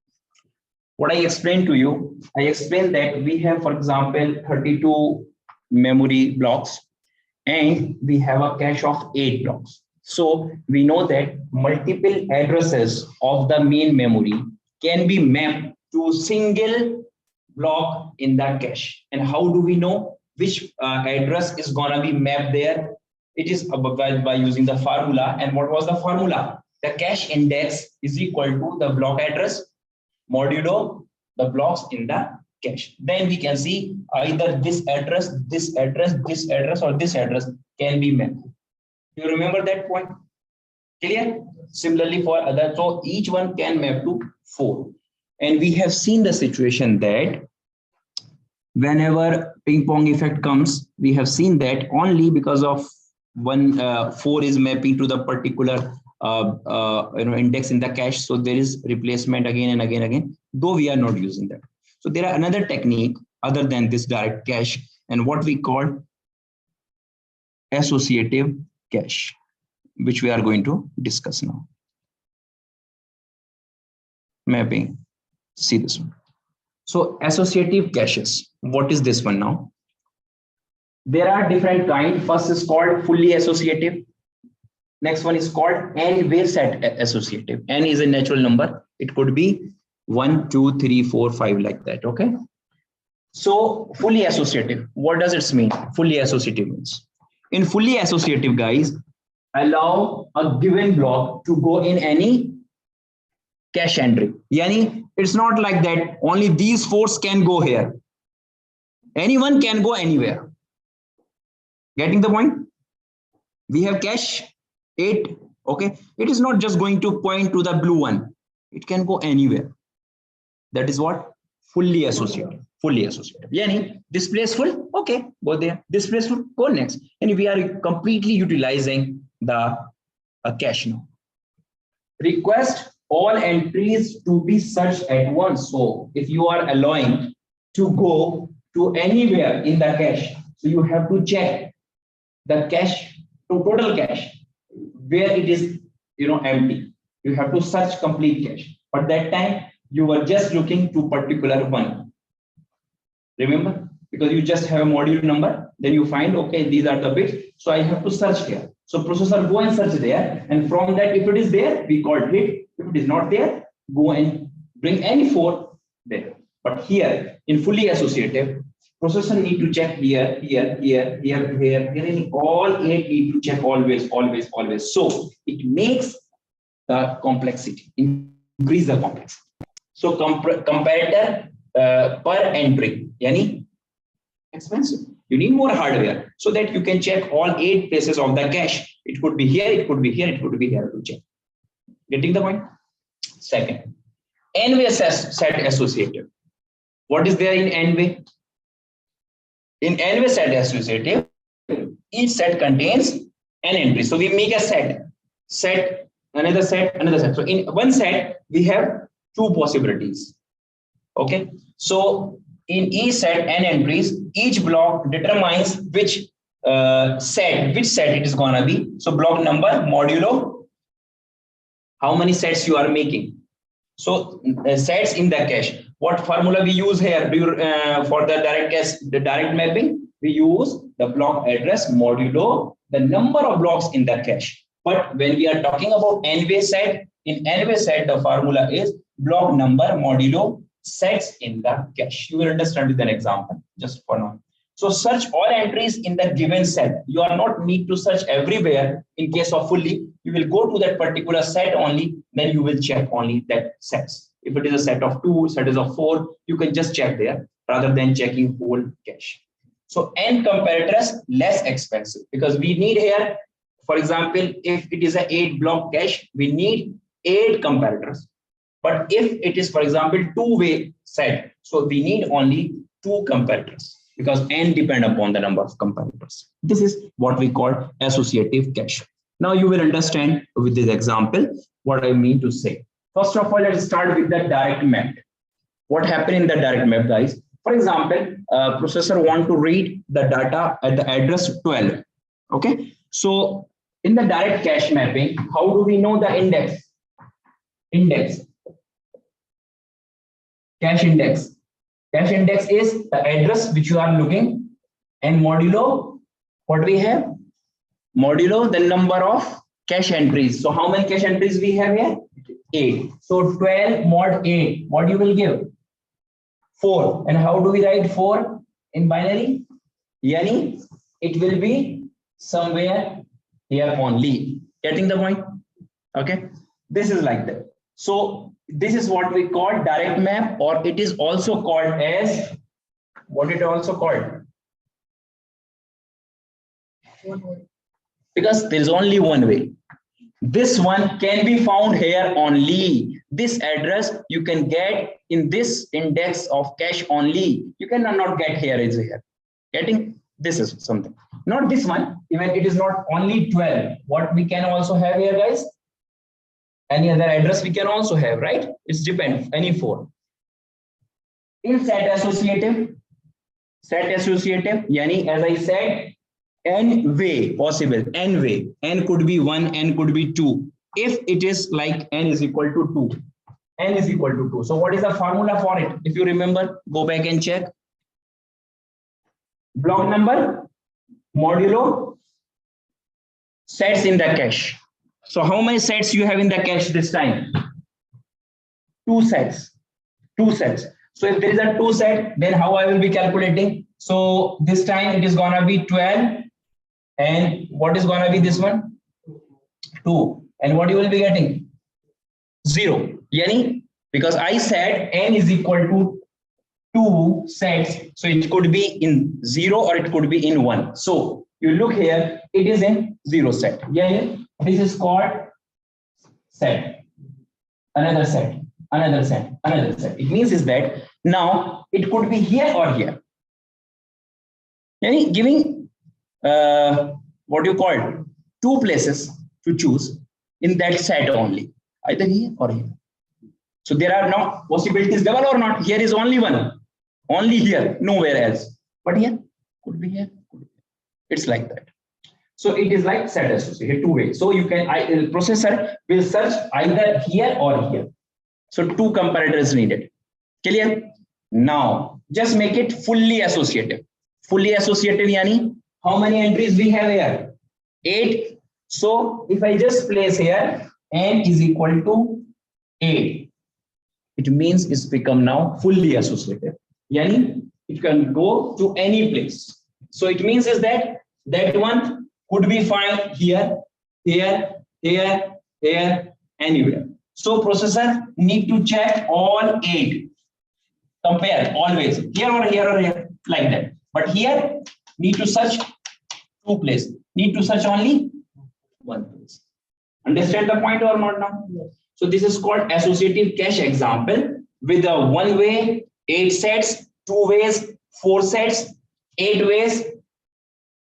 What I explained to you, I explained that we have, for example, 32 memory blocks and we have a cache of 8 blocks. So we know that multiple addresses of the main memory can be mapped to single block in that cache. And how do we know which address is gonna be mapped there? It is by using the formula. And what was the formula? The cache index is equal to the block address modulo the blocks in the cache. Then we can see either this address, this address, this address, or this address can be mapped. You remember that point? Clear? Similarly for other, so each one can map to 4. And we have seen the situation that whenever ping pong effect comes, we have seen that only because of 4 is mapping to the particular index in the cache. So there is replacement again and again, though we are not using that. So there are another technique other than this direct cache, and what we call associative cache, which we are going to discuss now. Mapping. See this one. So associative caches. What is this one now? There are different kinds. First is called fully associative. Next one is called n-way set associative. N is a natural number. It could be 1, 2, 3, 4, 5 like that. Okay. So fully associative. What does it mean? Fully associative means, in fully associative, guys, allow a given block to go in any cache entry. Yani it's not like that only these 4 can go here. Anyone can go anywhere. Getting the point? We have cache 8. Okay. It is not just going to point to the blue one. It can go anywhere. That is what? Fully associative. Fully associative. Yani this place full. Okay. Go there. This place full. Go next. And we are completely utilizing the cache now. Request all entries to be searched at once. So if you are allowing to go to anywhere in the cache, so you have to check the cache to total cache where it is empty. You have to search complete cache. But that time you were just looking to particular one. Remember? Because you just have a module number, then you find, okay, these are the bits. So I have to search here. So processor go and search there. And from that, if it is there, we call hit. If it is not there, go and bring any 4 there. But here in fully associative, processor need to check here, and all 8 need to check always. So it makes the complexity, increase the complexity. So comparator per entry, yani expensive. You need more hardware so that you can check all 8 places of the cache. It could be here, it could be here, it could be here to check. Getting the point? Second, n-way set associative. What is there in n-way? In n-way set associative, each set contains n entries. So we make a set, another set, another set. So in one set, we have 2 possibilities. Okay. So in each set n entries, each block determines which set it is gonna be. So block number modulo how many sets you are making. So sets in the cache. What formula we use here? For the direct mapping, we use the block address modulo the number of blocks in the cache. But when we are talking about n-way set, in n-way set the formula is block number modulo sets in the cache. You will understand with an example just for now. So search all entries in the given set. You are not need to search everywhere. In case of fully, you will go to that particular set only, then you will check only that sets. If it is a set of 2, set is of 4, you can just check there rather than checking whole cache. So n comparators less expensive because we need here, for example, if it is a 8 block cache, we need 8 comparators. But if it is, for example, 2-way set, so we need only 2 comparators because n depend upon the number of comparators. This is what we call associative cache. Now you will understand with this example what I mean to say. First of all, let's start with the direct map. What happened in the direct map, guys? For example, processor want to read the data at the address 12. Okay, so in the direct cache mapping, how do we know the index? Cache index. Cache index is the address which you are looking, and modulo what we have? Modulo the number of cache entries. So how many cache entries we have here? 8. So 12 mod 8. What you will give? 4. And how do we write 4 in binary? Yani it will be somewhere here only. Getting the point? Okay. This is like that. So this is what we call direct map, or it is also called as what it also called? Because there is only one way. This one can be found here only. This address you can get in this index of cache only. You cannot get here is here. Getting? This is something. Not this one. Even it is not only 12. What we can also have here, guys? Any other address we can also have, right? It's depends. Any 4. In set associative, yani as I said, n way possible, n way. N could be 1, n could be 2. If it is like n is equal to 2. N is equal to 2. So what is the formula for it? If you remember, go back and check. Block number modulo sets in the cache. So how many sets you have in the cache this time? 2 sets. 2 sets. So if there is a 2 set, then how I will be calculating? So this time it is gonna be 12. And what is gonna be this one? 2. And what you will be getting? 0. Yani, because I said n is equal to 2 sets. So it could be in 0 or it could be in 1. So you look here, it is in 0 set. Yeah. This is called set. Another set. Another set. Another set. It means is that now it could be here or here. Yani giving what you call 2 places to choose in that set only, either here or here. So there are no possibilities double or not. Here is only one, only here, nowhere else. But here could be here. It's like that. So it is like set associated 2 ways. So you can processor will search either here or here. So 2 comparators needed. Clear? Now just make it fully associative. Fully associative yani how many entries we have here? 8. So if I just place here n is equal to 8, it means it's become now fully associative. Yani it can go to any place. So it means is that one could be found here, here, here, here, anywhere. So processor need to check all 8. compare always here or here or here like that. But here need to search two places. Need to search only one place. Understand the point or not now? Yes. So this is called associative cache example with a one way, 8 sets, 2 ways, 4 sets, 8 ways.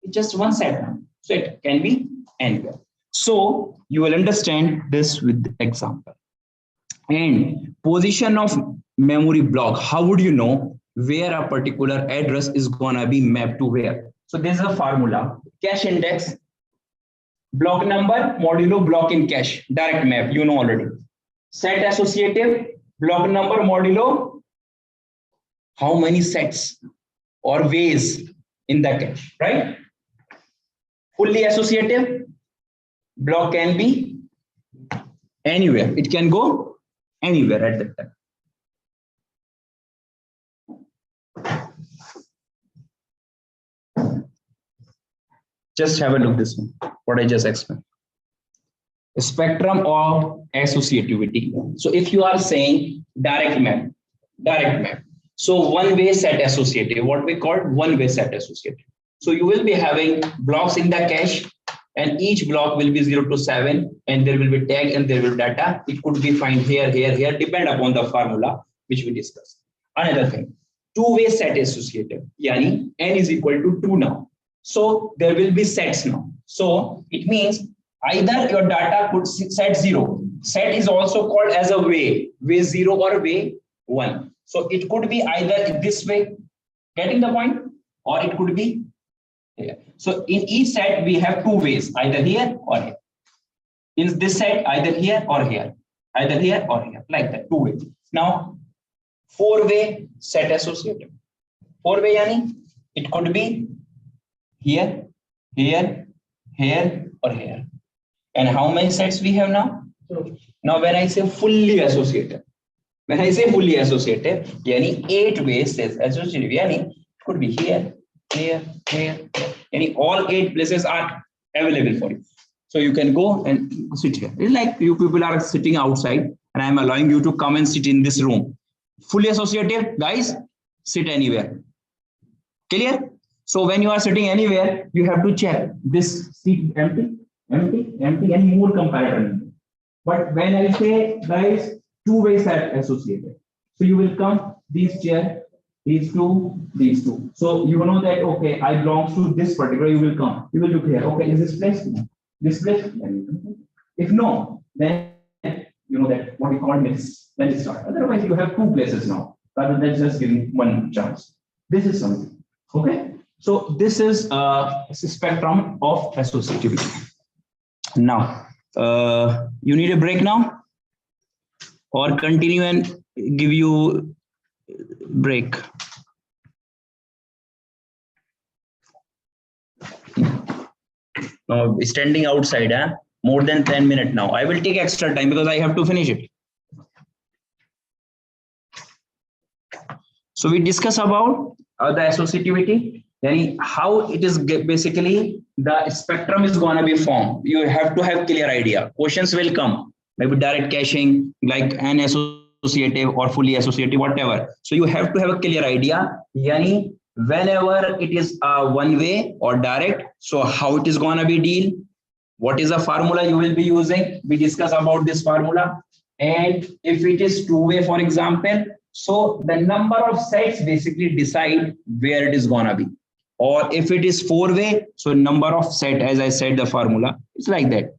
It's just one set now. So it can be anywhere. So you will understand this with the example. And position of memory block. How would you know where a particular address is gonna be mapped to where? So this is a formula. Cache index, block number, modulo block in cache, direct map, you know already. Set associative, block number modulo how many sets or ways in the cache, right? Fully associative, block can be anywhere. It can go anywhere at that time. Just have a look this one, what I just explained. Spectrum of associativity. So if you are saying direct map. So one way set associative, what we call one way set associative. So you will be having blocks in the cache and each block will be 0 to 7 and there will be tag and there will be data. It could be find here, depend upon the formula which we discussed. Another thing, two-way set associative, yani n is equal to 2 now. So there will be sets now. So it means either your data could set 0. Set is also called as a way 0 or way 1. So it could be either this way, getting the point, or it could be here. So in each set we have two ways, either here or here. In this set, either here or here, either here or here, like that, two ways. Now, four-way set associative. Four-way yani it could be here, here, here, or here. And how many sets we have now? Now, when I say fully associative, yani 8 ways says associative, yani it could be here, here, here, yani all 8 places are available for you. So you can go and sit here. It's like you people are sitting outside and I'm allowing you to come and sit in this room. Fully associative, guys, sit anywhere. Clear? So when you are sitting anywhere, you have to check this seat empty, and more comparator. But when I say, guys, two-way set associated, so you will come this chair, these two. So you know that okay, I belong to this particular. You will come. You will look here. Okay, is this place? This place? If no, then you know that what we call this. Then it start. Otherwise, you have 2 places now, rather than just giving one chance. This is something. Okay. So this is a spectrum of associativity. Now, you need a break now, or continue and give you break. No, standing outside, more than 10 minutes now. I will take extra time because I have to finish it. So we discuss about the associativity. Then how it is basically the spectrum is going to be formed. You have to have clear idea. Questions will come, maybe direct caching, like an associative or fully associative, whatever. So you have to have a clear idea. Yani whenever it is one way or direct, so how it is going to be deal, what is the formula you will be using. We discuss about this formula. And if it is two-way, for example, so the number of sets basically decide where it is going to be. Or if it is four-way, so number of set, as I said, the formula, it's like that.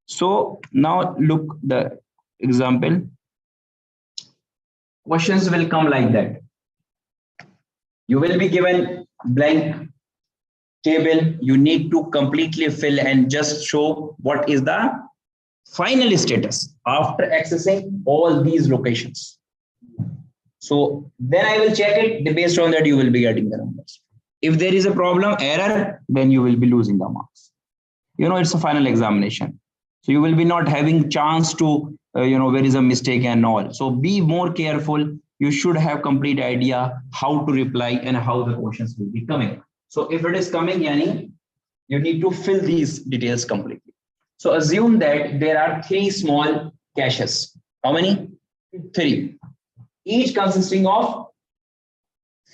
So now look the example. Questions will come like that. You will be given blank table. You need to completely fill and just show what is the final status after accessing all these locations. So then I will check it. Based on that, you will be getting the numbers. If there is a problem, error, then you will be losing the marks. You know, it's a final examination. So you will be not having chance to, where is a mistake and all. So be more careful. You should have complete idea how to reply and how the questions will be coming. So if it is coming, Yani, you need to fill these details completely. So assume that there are 3 small caches. How many? 3. Each consisting of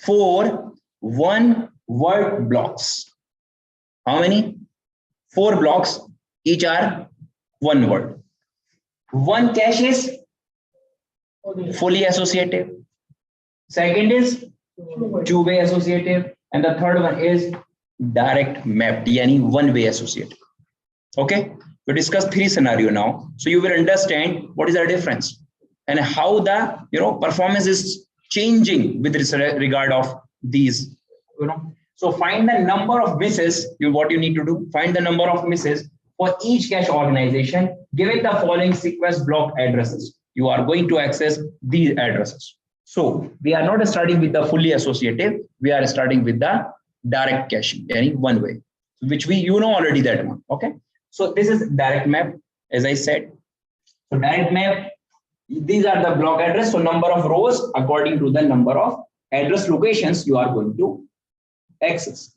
4 one word blocks. How many? 4 blocks, each are one word. One cache is fully associative. Second is two-way associative, and the third one is direct mapped, yani one-way associative. Okay, we discuss 3 scenario now, so you will understand what is the difference and how the performance is changing with regard of these. So find the number of misses. What you need to do, find the number of misses for each cache organization given the following sequence block addresses. You are going to access these addresses. So we are not starting with the fully associative, we are starting with the direct caching, any one way, which we already that one. Okay, so this is direct map, as I said. So direct map, these are the block address. So number of rows according to the number of address locations you are going to access.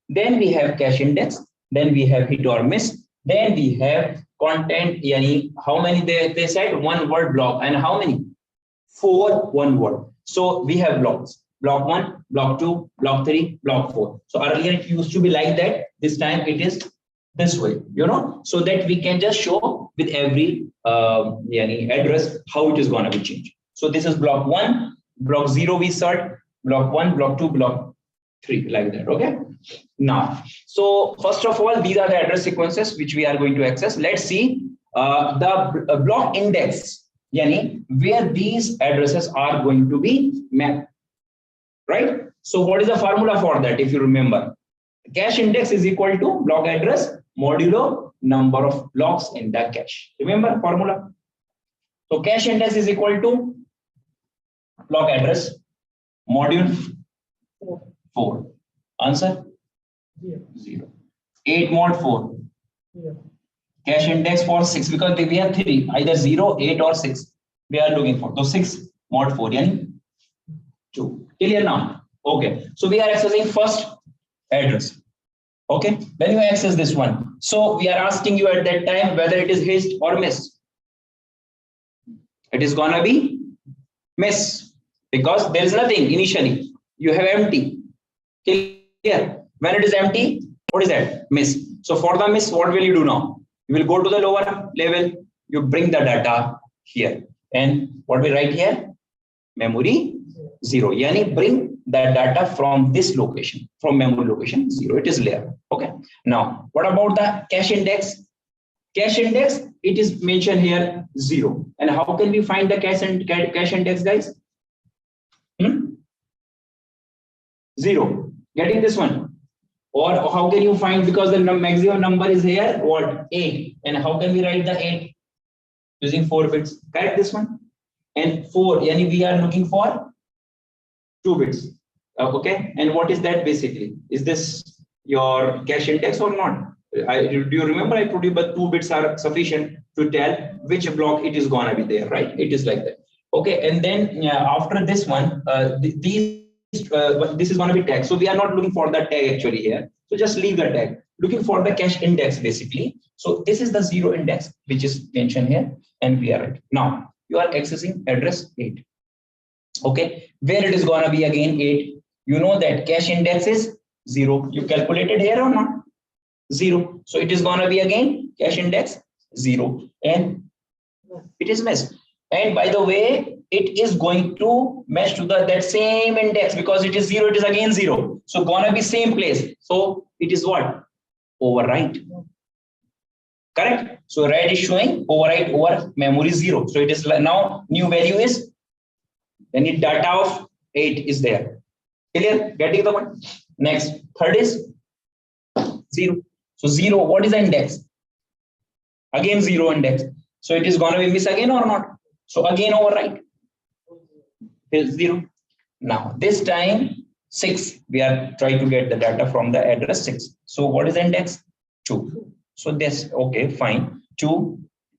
Then we have cache index, then we have hit or miss, then we have content, yani how many they said one word block, and how many 4 one word. So we have blocks, block 1, block 2, block 3, block 4. So earlier it used to be like that, this time it is this way, so that we can just show with every address how it is going to be changed. So this is block 1, block 0 we start, block 1, block 2, block 3, like that. Okay, now, so first of all, these are the address sequences which we are going to access. Let's see the block index, yani where these addresses are going to be mapped, right? So what is the formula for that? If you remember, cache index is equal to block address modulo number of blocks in the cache. Remember formula? So cache index is equal to block address module 4. Answer 0. 8 mod 4. Cache index for 6, because we have 3, either 0, 8 or 6 we are looking for. So 6 mod 4, yani 2. Clear now? Okay, so we are accessing first address. Okay, when you access this one, so we are asking you at that time whether it is hit or miss. It is gonna be miss, because there is nothing initially, you have empty. Clear? When it is empty, what is that? Miss. So for the miss, what will you do now? You will go to the lower level, you bring the data here, and what we write here? Memory 0, yani bring the data from this location, from memory location 0. It is layer. Okay, now what about the cache index? Cache index, it is mentioned here 0. And how can we find the cache index, guys? 0. Getting this one? Or how can you find, because the maximum number is here, what? 8. And how can we write the 8? Using 4 bits. Correct this one? And 4, yani we are looking for 2 bits. Okay, and what is that basically? Is this your cache index or not? Do you remember I told you, but 2 bits are sufficient to tell which block it is gonna be there, right? It is like that. Okay, and then after this one, this is gonna be tag. So we are not looking for the tag actually here. So just leave the tag. Looking for the cache index basically. So this is the 0 index which is mentioned here, and we are right. Now you are accessing address 8. Okay, where it is gonna be again 8. You know that cache index is 0. You calculated here or not? 0. So it is gonna be again cache index 0, and it is missed. And by the way, it is going to match to that same index, because it is 0. It is again 0. So gonna be same place. So it is what? Overwrite. Correct. So red is showing overwrite over memory 0. So it is now new value is, then it data of 8 is there. Clear? Getting the one? Next, third is 0. So 0, what is the index? Again 0 index. So it is going to be miss again or not? So again overwrite. Is 0. Now this time 6. We are trying to get the data from the address 6. So what is the index? 2. So this, okay, fine. 2,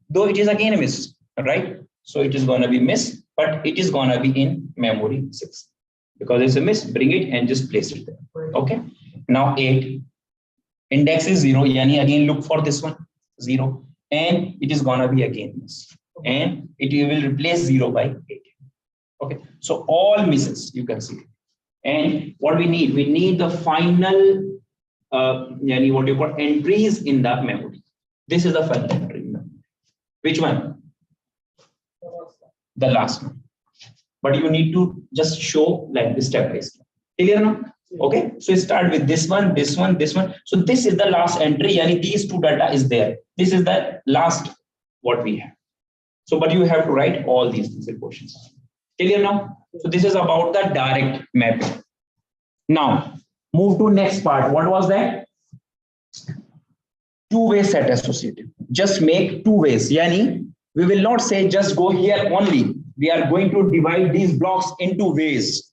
though it is again a miss, right? So it is going to be miss, but it is going to be in memory 6. Because it's a miss, bring it and just place it there. Okay. Now 8. Index is 0. Yani again look for this one 0. And it is gonna be again miss. And it will replace 0 by 8. Okay. So all misses you can see. And what we need the final what you call entries in the memory. This is the final entry in the memory. Which one? The last one. But you need to just show like this step by step. Clear now? Okay, so start with this one, this one, this one. So this is the last entry, and these two data is there. This is the last what we have. So, but you have to write all these things in questions. Clear now? So this is about the direct mapping. Now, move to next part. What was that? Two-way set associative. Just make two ways. Yani, we will not say just go here only. We are going to divide these blocks into ways.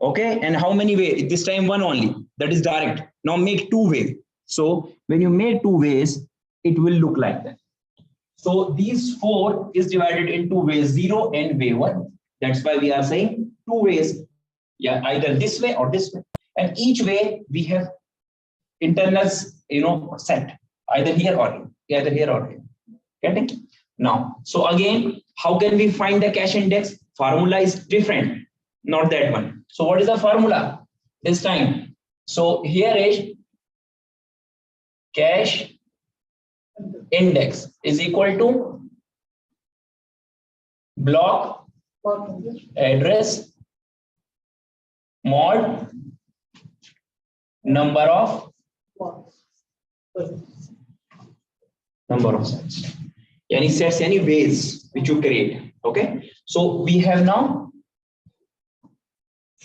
Okay, and how many ways? This time one only. That is direct. Now make two ways. So when you make two ways, it will look like that. So these four is divided into way 0 and way 1. That's why we are saying two ways. Yeah, either this way or this way. And each way we have internals, set either here or here, either here or here. Getting? Now, so again, how can we find the cache index? Formula is different, not that one. So what is the formula this time? So here is cache index is equal to block address mod number of sets. Any sets, any ways which you create. Okay, so we have now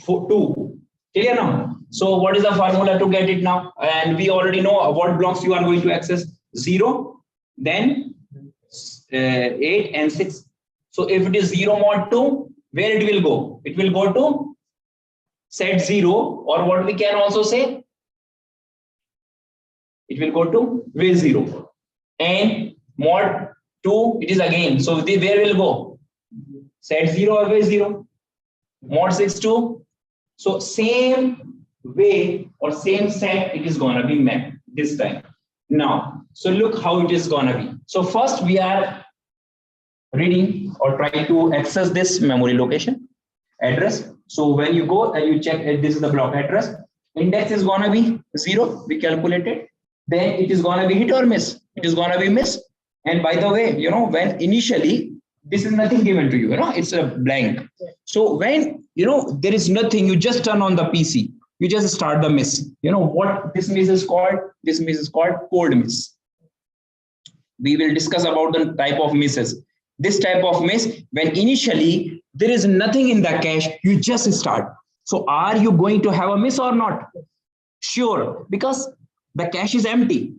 2. Clear now? So what is the formula to get it now? And we already know what blocks you are going to access. 0, then 8 and 6. So if it is 0 mod 2, where it will go? It will go to set 0, or what we can also say, it will go to way 0. And mod 2, it is again. So where will go? Set 0 or way 0. Mod 6 2. So same way or same set it is gonna be mapped this time. Now, so look how it is gonna be. So first we are reading or trying to access this memory location address. So when you go and you check this is the block address, index is gonna be 0. We calculated. Then it is gonna be hit or miss. It is gonna be miss. And by the way, when initially this is nothing given to you, it's a blank. So when there is nothing, you just turn on the PC, you just start the miss. What this miss is called? This miss is called cold miss. We will discuss about the type of misses. This type of miss, when initially there is nothing in the cache, you just start. So are you going to have a miss or not? Sure, because the cache is empty.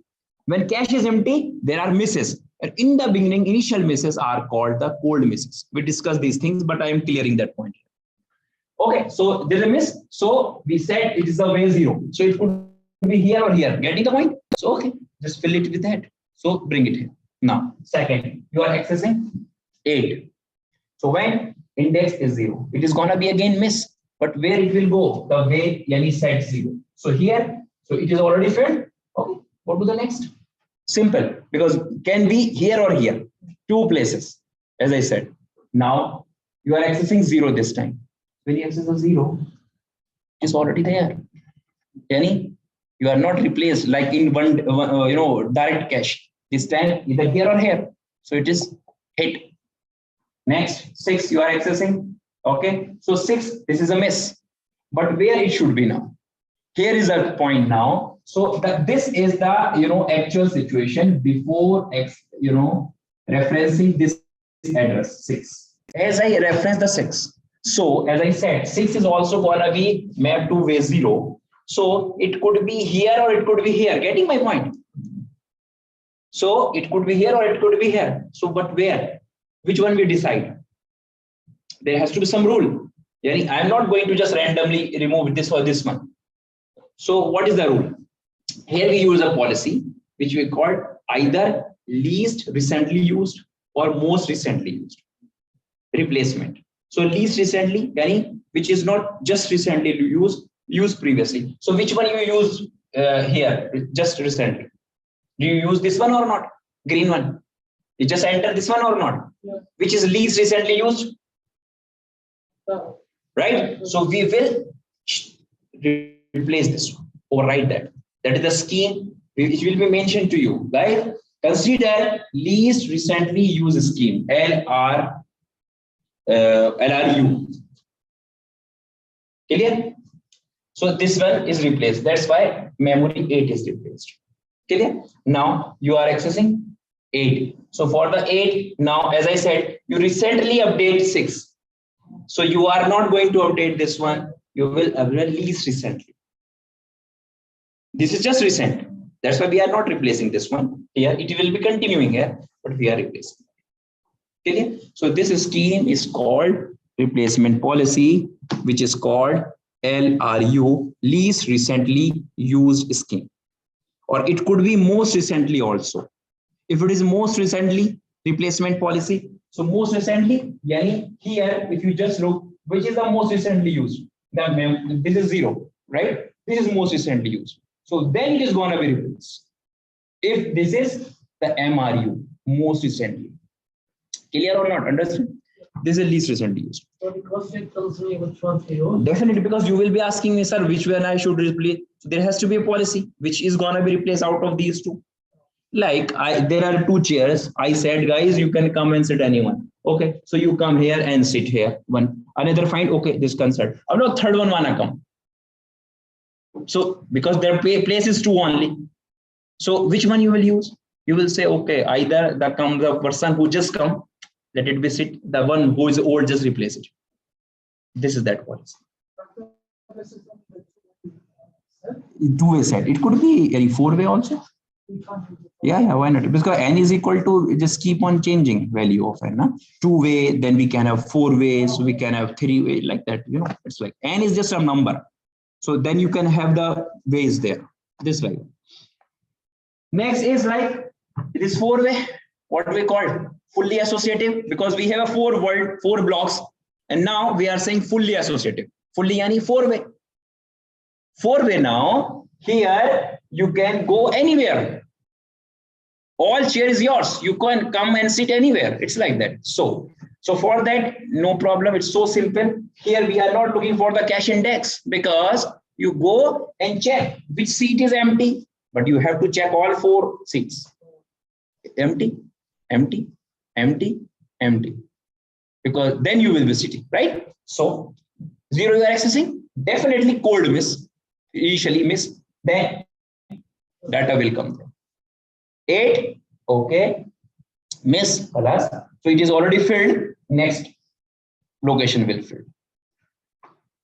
When cache is empty, there are misses. And in the beginning, initial misses are called the cold misses. We discussed these things, but I am clearing that point. Okay, so there's a miss. So we said it is a way 0. So it could be here or here. Getting the point? So okay, just fill it with that. So bring it here. Now, second, you are accessing 8. So when index is 0, it is gonna be again miss. But where it will go? The way yani set 0. So here, so it is already filled. Okay, go to the next. Simple, because can be here or here, 2 places, as I said. Now you are accessing 0 this time. When you access the 0, it is already there. Yani you are not replaced like in one direct cache. This time either here or here. So it is hit. Next 6 you are accessing. Okay, so 6, this is a miss. But where it should be now? Here is a point now. So this is the actual situation before referencing this address 6. As I reference the 6. So as I said, 6 is also gonna be mapped to way 0. So it could be here or it could be here. Getting my point? So it could be here or it could be here. So but where? Which one we decide? There has to be some rule. Yani I am not going to just randomly remove this or this one. So what is the rule? Here we use a policy which we call either least recently used or most recently used replacement. So least recently, which is not just recently used previously. So which one you use here just recently? Do you use this one or not? Green one. You just enter this one or not? Yeah. Which is least recently used? No. Right? So we will replace this one, override that. That is the scheme which will be mentioned to you, right? Consider least recently used scheme, LRU. Clear? So this one is replaced. That's why memory 8 is replaced. Clear? Now you are accessing 8. So for the 8, now as I said, you recently update 6. So you are not going to update this one. You will update least recently. This is just recent. That's why we are not replacing this one. Here it will be continuing here, but we are replacing. Clear? So this scheme is called replacement policy, which is called LRU, least recently used scheme. Or it could be most recently also. If it is most recently replacement policy, so most recently, yani here, if you just look, which is the most recently used? This is 0, right? This is most recently used. So then it is going to be replaced. If this is the MRU, most recently. Clear or not? Understand? This is least recently used. So the question tells me which one to use. Definitely, because you will be asking me, sir, which one I should replace. So there has to be a policy which is going to be replaced out of these two. Like there are 2 chairs. I said, guys, you can come and sit anyone. Okay, so you come here and sit here. One another find. Okay, this concert. Oh no, third one wanna come. So because their place is 2 only. So which one you will use? You will say, okay, either the person who just come, let it be sit. The one who is old, just replace it. This is that policy. 2-way set. It could be a 4-way also. Yeah, why not? Because n is equal to just keep on changing value of n. 2-way, then we can have 4 ways, so we can have 3-way, like that. You know, it's like n is just a number. So then you can have the ways there. This way. Next is like it is 4-way. What we call fully associative, because we have a 4 blocks, and now we are saying fully associative. Fully yani 4-way. 4-way now. Here you can go anywhere. All chair is yours. You can come and sit anywhere. It's like that. So for that, no problem. It's so simple. Here we are not looking for the cache index, because you go and check which seat is empty, but you have to check all 4 seats. Empty, empty, empty, empty. Because then you will be sitting, right? So 0 you are accessing, definitely cold miss, initially miss, then data will come there. 8, okay, miss, alas. So it is already filled. Next location will fill.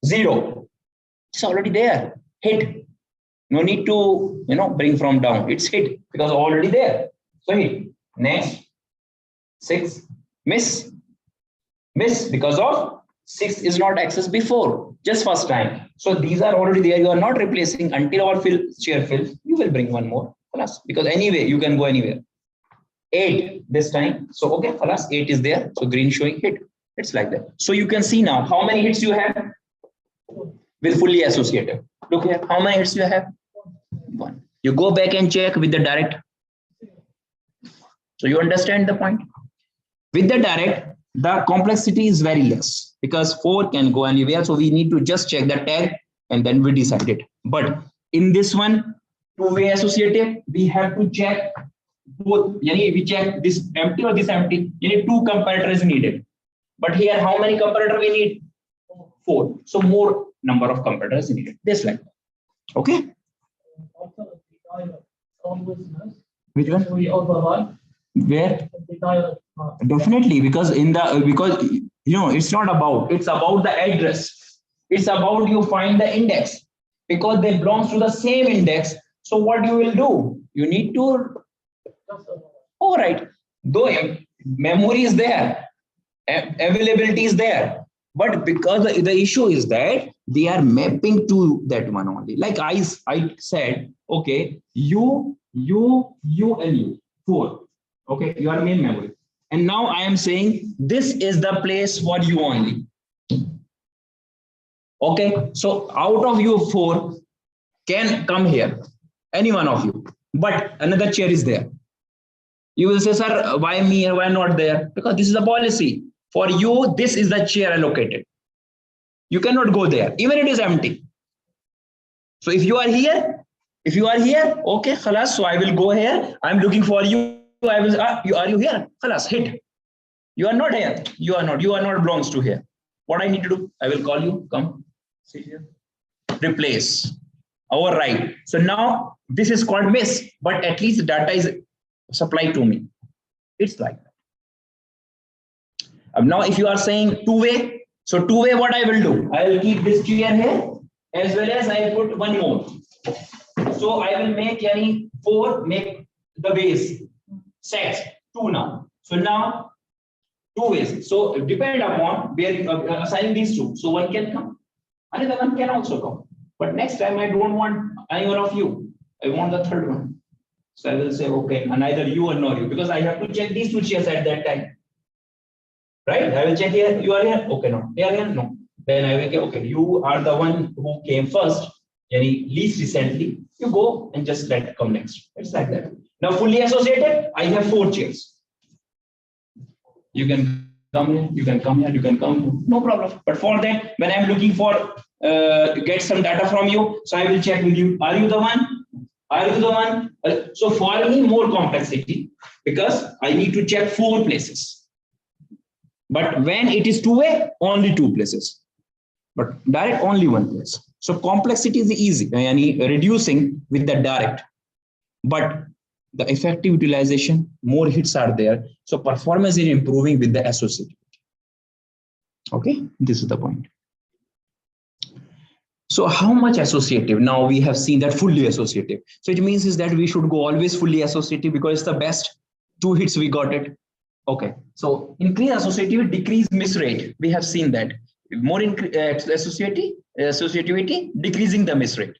0, it's already there. Hit. No need to bring from down. It's hit because already there. So hit. Next 6, miss because of 6 is not accessed before, just first time. So these are already there. You are not replacing until all chair fills. You will bring one more. Plus, because anyway you can go anywhere. 8 this time. So okay, plus 8 is there. So green showing hit. It's like that. So you can see now how many hits you have with fully associative. Look here, how many hits you have? 1. You go back and check with the direct. So you understand the point. With the direct, the complexity is very less because 4 can go anywhere. So we need to just check the tag and then we decide it. But in this one, 2-way associative, we have to check both. We check this empty or this empty. 2 comparators needed. But here, how many comparators we need? 4. So more number of comparators needed. This like that. Okay. Which one? We override. Where? Definitely, because it's not about, it's about the address. It's about you find the index because they belongs to the same index. So what you will do? You need to override. Though memory is there, availability is there, but because the issue is that they are mapping to that one only. Like I said, okay, you and you 4. Okay, you are main memory. And now I am saying this is the place for you only. Okay, so out of you 4 can come here, any one of you, but another chair is there. You will say, sir, why me and why not there? Because this is the policy. For you, this is the chair allocated. You cannot go there, even it is empty. So if you are here, okay, khalas. So I will go here. I'm looking for you. I will. Are you here? Khalas, hit. You are not here. You are not. You are not belongs to here. What I need to do? I will call you. Come. Sit here. Replace. Override. So now this is called miss, but at least the data is supplied to me. It's like that. Now, if you are saying two-way, so two-way, what I will do? I will keep this chair here, as well as I will put one more. So I will make any four, make the ways sets two now. So now two ways. So depend upon where you are assigning these two. So one can come, another one can also come. But next time I don't want any one of you. I want the third one. So I will say, okay, neither you or nor you, because I have to check these two chairs at that time. Right? I will check here. You are here. Okay, no. They are here. No. Then I will say, okay, you are the one who came first, yani least recently. You go and just let it come next. It's like that. Now, fully associated, I have four chairs. You can come here, you can come here, you can come here. No problem. But for that, when I'm looking for get some data from you, so I will check with you. Are you the one? Are you the one? So for me, more complexity because I need to check four places. But when it is two-way, only two places. But direct, only one place. So complexity is easy, reducing with the direct. But the effective utilization, more hits are there. So performance is improving with the associativity. Okay, this is the point. So how much associative? Now we have seen that fully associative. So it means is that we should go always fully associative because it's the best. Two hits we got it. Okay, so increase associativity, decrease miss rate. We have seen that. More associativity, decreasing the miss rate.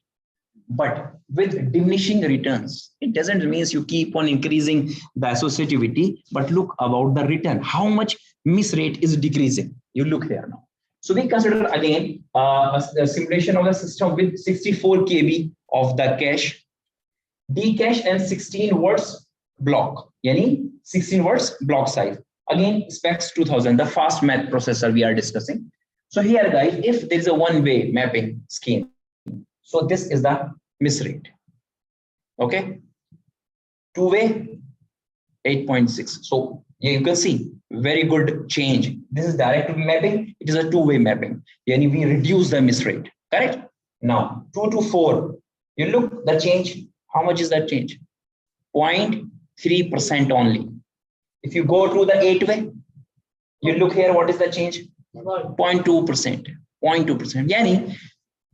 But with diminishing returns, it doesn't mean you keep on increasing the associativity, but look about the return. How much miss rate is decreasing? You look here now. So we consider again a simulation of the system with 64 KB of the cache, D cache and 16 words block. Yani 16 words block size. Again, specs 2000, the fast math processor we are discussing. So here, guys, if there is a one-way mapping scheme, so this is the miss rate. Okay, two-way 8.6. So you can see very good change. This is direct mapping. It is a two-way mapping. Yani we reduce the miss rate. Correct. Now 2 to 4. You look the change. How much is that change? 0.3% only. If you go to the 8-way, you look here. What is the change? 0.2%. 0.2%. Yani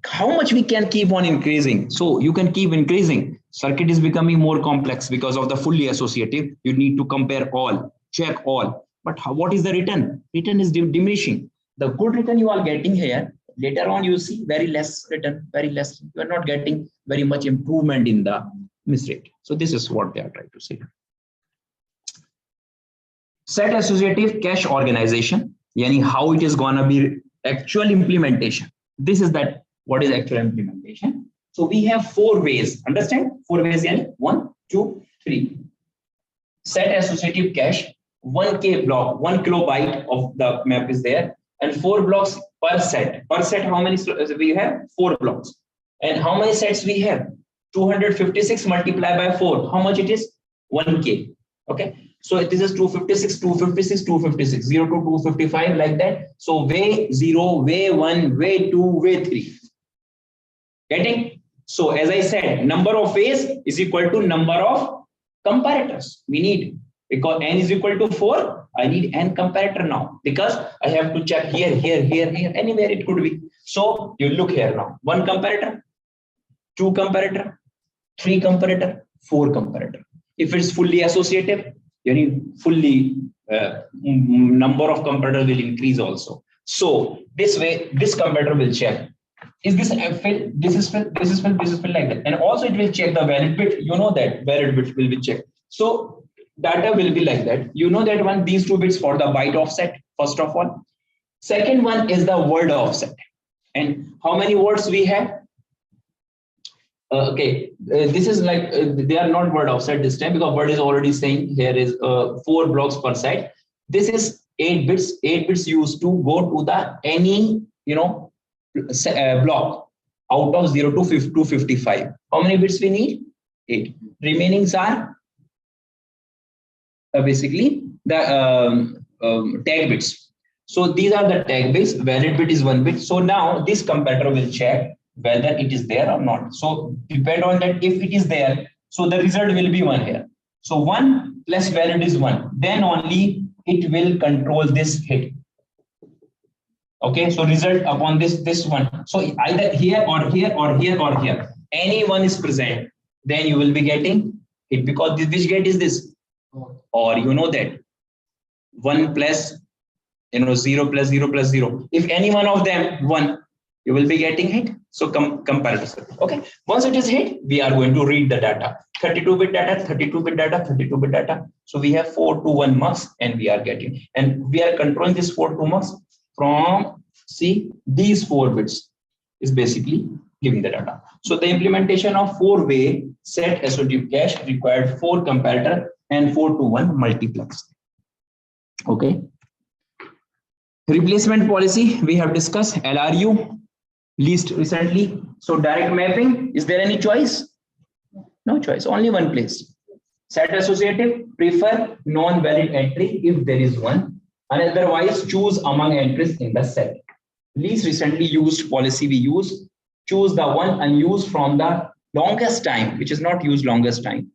how much we can keep on increasing. So you can keep increasing. Circuit is becoming more complex because of the fully associative. You need to compare all, check all. But what is the return? Return is diminishing. The good return you are getting here, later on you see very less return, very less. You are not getting very much improvement in the miss rate. So this is what they are trying to say. Set associative cache organization, yani how it is gonna be actual implementation. This is that what is actual implementation. So we have 4 ways. Understand? 4 ways, yani 1, 2, 3. Set associative cache, 1K block, 1 kilobyte of the map is there, and 4 blocks per set. Per set, how many we have? 4 blocks. And how many sets we have? 256 multiplied by 4. How much it is? 1K. Okay. So this is 256, 256, 256, 0 to 255 like that. So way 0, way 1, way 2, way 3. Getting? So as I said, number of ways is equal to number of comparators we need. Because n is equal to 4, I need n comparator now. Because I have to check here, here, here, here, anywhere it could be. So you look here now. 1 comparator, 2 comparator, 3 comparator, 4 comparator. If it's fully associative, you need fully number of comparators will increase also. So this way, this comparator will check. Is this fill? This is fill, this is fill, this is fill like that. And also it will check the valid bit. You know that valid bit will be checked. So data will be like that. You know that one, these 2 bits for the byte offset, first of all. Second one is the word offset. And how many words we have? Okay, this is like, they are not word offset this time because word is already saying here is 4 blocks per side. This is 8 bits. 8 bits used to go to the any, block. out of 0 to 255. How many bits we need? 8. Remainings are basically the tag bits. So these are the tag bits. Valid bit is 1 bit. So now this comparator will check whether it is there or not. So depend on that. If it is there, so the result will be 1 here. So 1 plus valid is 1. Then only it will control this hit. Okay, so result upon this one. So either here or here or here or here, any one is present, then you will be getting it, because this, which gate is this? Or you know that 1 plus 0 plus 0 plus 0. If any one of them 1, you will be getting hit. So comparison. Okay, once it is hit, we are going to read the data. 32-bit data, 32-bit data, 32-bit data. So we have 4 to 1 mux, and we are getting, and we are controlling this 4 to mux from, see, these 4 bits is basically giving the data. So the implementation of 4-way set associative cache required 4 comparator and 4 to 1 multiplex. Okay. Replacement policy we have discussed. LRU least recently. So direct mapping, is there any choice? No choice, only one place. Set associative, prefer non-valid entry if there is one, and otherwise choose among entries in the set. Least recently used policy we use, choose the one unused from the longest time, which is not used longest time.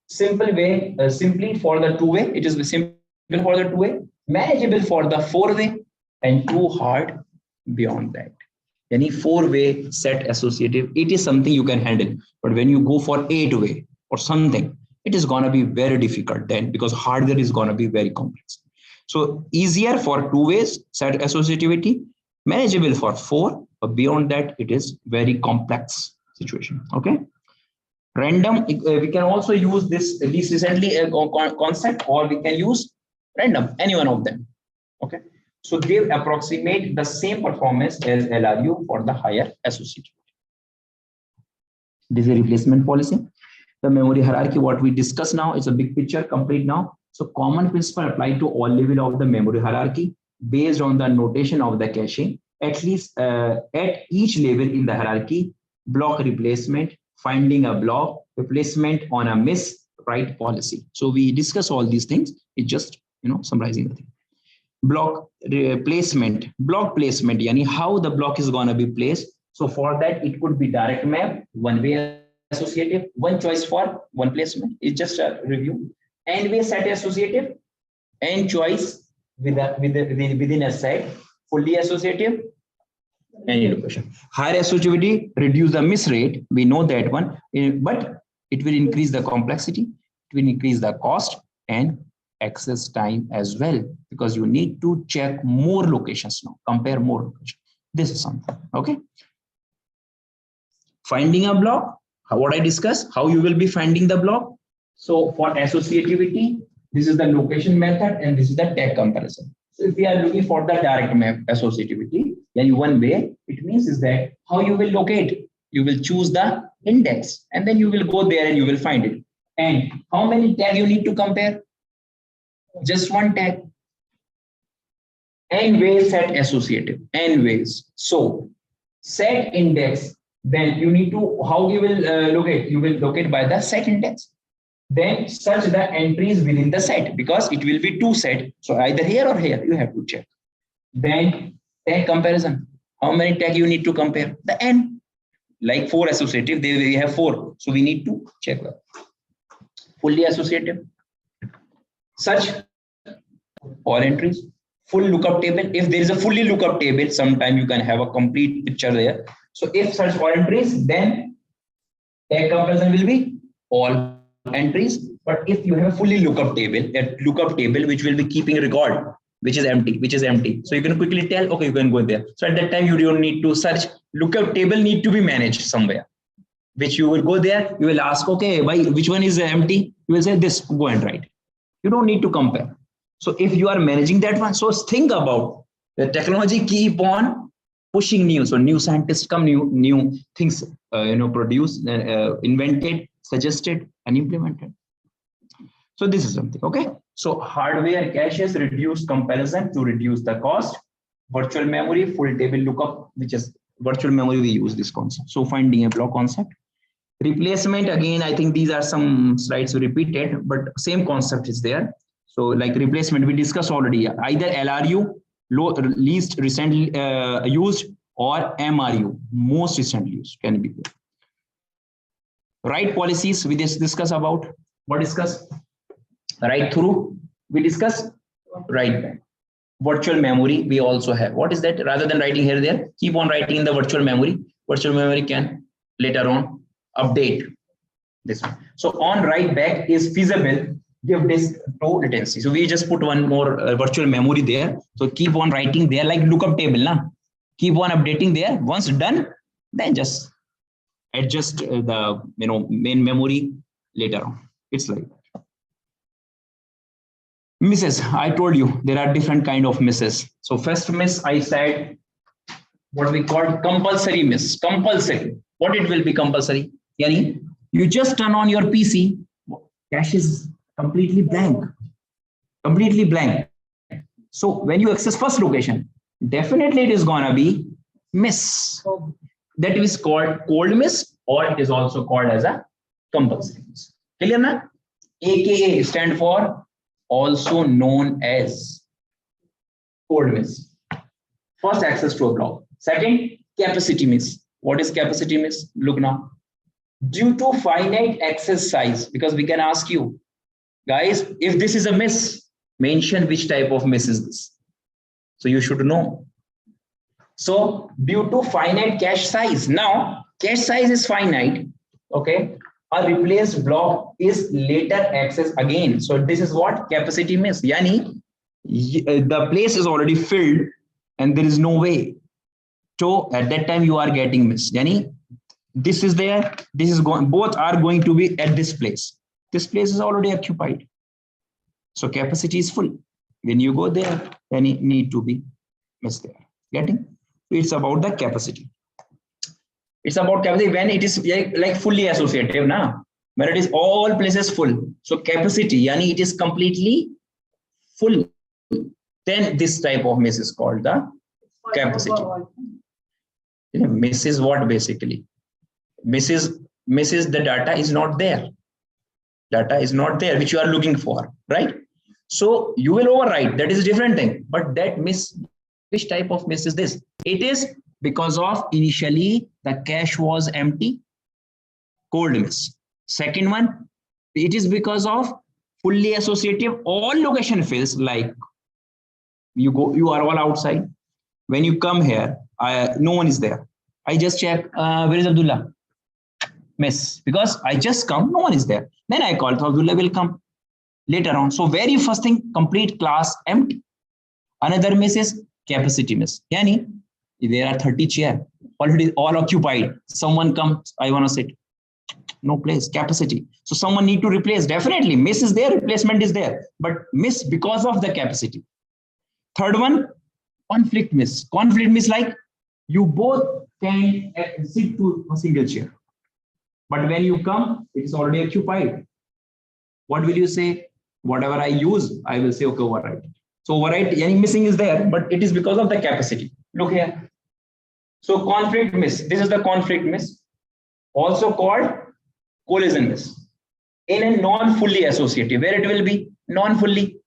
Simple way, simply for the 2-way, it is simple for the 2-way, manageable for the 4-way, and too hard beyond that. Any 4-way set associative, it is something you can handle. But when you go for 8-way or something, it is going to be very difficult then, because hardware is going to be very complex. So easier for 2 ways set associativity, manageable for 4, but beyond that, it is very complex situation. Okay. Random, we can also use this least recently concept, or we can use random, any one of them. Okay. So they approximate the same performance as LRU for the higher associativity. This is a replacement policy. The memory hierarchy, what we discuss now, is a big picture complete now. So common principle apply to all level of the memory hierarchy based on the notation of the caching. At least at each level in the hierarchy, block replacement, finding a block, replacement on a miss, right policy. So we discuss all these things. It's just summarizing the thing. Block placement, yani how the block is going to be placed. So for that, it could be direct map, 1-way associative, one choice for one placement. It's just a review. N-way set associative, n choice within a set, fully associative, any location. Higher associativity reduce the miss rate. We know that one, but it will increase the complexity. It will increase the cost and access time as well, because you need to check more locations now, compare more locations. This is something. Okay. Finding a block, what I discussed, how you will be finding the block. So for associativity, this is the location method and this is the tag comparison. So if we are looking for the direct map associativity, then 1-way, it means is that how you will locate. You will choose the index and then you will go there and you will find it. And how many tags you need to compare? Just one tag. N-way set associative, n ways. So set index, then you need to, how you will locate? You will locate by the set index. Then search the entries within the set, because it will be 2 set. So either here or here, you have to check. Then tag comparison. How many tags you need to compare? The n. Like 4 associative, we have 4. So we need to check that. Fully associative. Search all entries. Full lookup table. If there is a fully lookup table, sometime you can have a complete picture there. So if search all entries, then tag comparison will be all entries. But if you have a fully lookup table, which will be keeping record, which is empty. So you can quickly tell, okay, you can go there. So at that time, you don't need to search. Lookup table need to be managed somewhere, which you will go there. You will ask, okay, which one is empty? You will say this, go and write. You don't need to compare. So if you are managing that one, so think about the technology keep on pushing new. So new scientists come, new things, produced, invented, suggested, and implemented. So this is something. Okay. So hardware caches reduce comparison to reduce the cost. Virtual memory, full table lookup, which is virtual memory we use this concept. So finding a block concept. Replacement, again, I think these are some slides we repeated, but same concept is there. So like replacement, we discussed already, either LRU, least recently used, or MRU, most recently used, can be there. Write policies, we discuss about. What discuss? Write through, we discuss. Write back. Virtual memory, we also have. What is that? Rather than writing here, there, keep on writing in the virtual memory. Virtual memory can later on update this one. So on write back is feasible, give disk to latency. So we just put one more virtual memory there. So keep on writing there like lookup table, na? Keep on updating there. Once done, then just adjust the main memory later on. It's like that. Misses, I told you there are different kind of misses. So first miss, I said what we call compulsory miss. Compulsory. What it will be compulsory? Yani, you just turn on your PC, cache is completely blank. Completely blank. So when you access first location, definitely it is gonna be miss. That is called cold miss, or it is also called as a compulsory miss. Clear na? AKA stand for also known as cold miss. First, access to a block. Second, capacity miss. What is capacity miss? Look now. Due to finite access size, because we can ask you, guys, if this is a miss, mention which type of miss is this. So you should know. So due to finite cache size, now cache size is finite, okay? A replaced block is later accessed again. So this is what capacity miss. Yani, the place is already filled and there is no way. So at that time you are getting miss. Yani, this is there, this is going, both are going to be at this place. This place is already occupied. So capacity is full. When you go there, then it need to be missed there. Getting? It's about the capacity. It's about capacity when it is like fully associative now. When it is all places full. So capacity, yani it is completely full. Then this type of miss is called the capacity. Miss is what basically? Misses the data is not there. Data is not there, which you are looking for, right? So you will overwrite. That is a different thing. But that miss, which type of miss is this? It is because of initially the cache was empty, cold miss. Second one, it is because of fully associative, all location fills, like you are all outside. When you come here, no one is there. I just check, where is Abdullah? Miss, because I just come, no one is there. Then I call, Abdullah will come later on. So very first thing, complete class empty. Another miss is capacity miss. Yani, there are 30 chairs, already all occupied. Someone comes, I want to sit. No place, capacity. So someone need to replace. Definitely, miss is there, replacement is there. But miss because of the capacity. Third one, conflict miss. Conflict miss like you both can sit to a single chair. But when you come, it is already occupied. What will you say? Whatever I use, I will say, okay, overwrite. So overwrite, any missing is there, but it is because of the capacity. Look here. So conflict miss. This is the conflict miss. Also called collision miss. In a non-fully associative, where it will be non-fully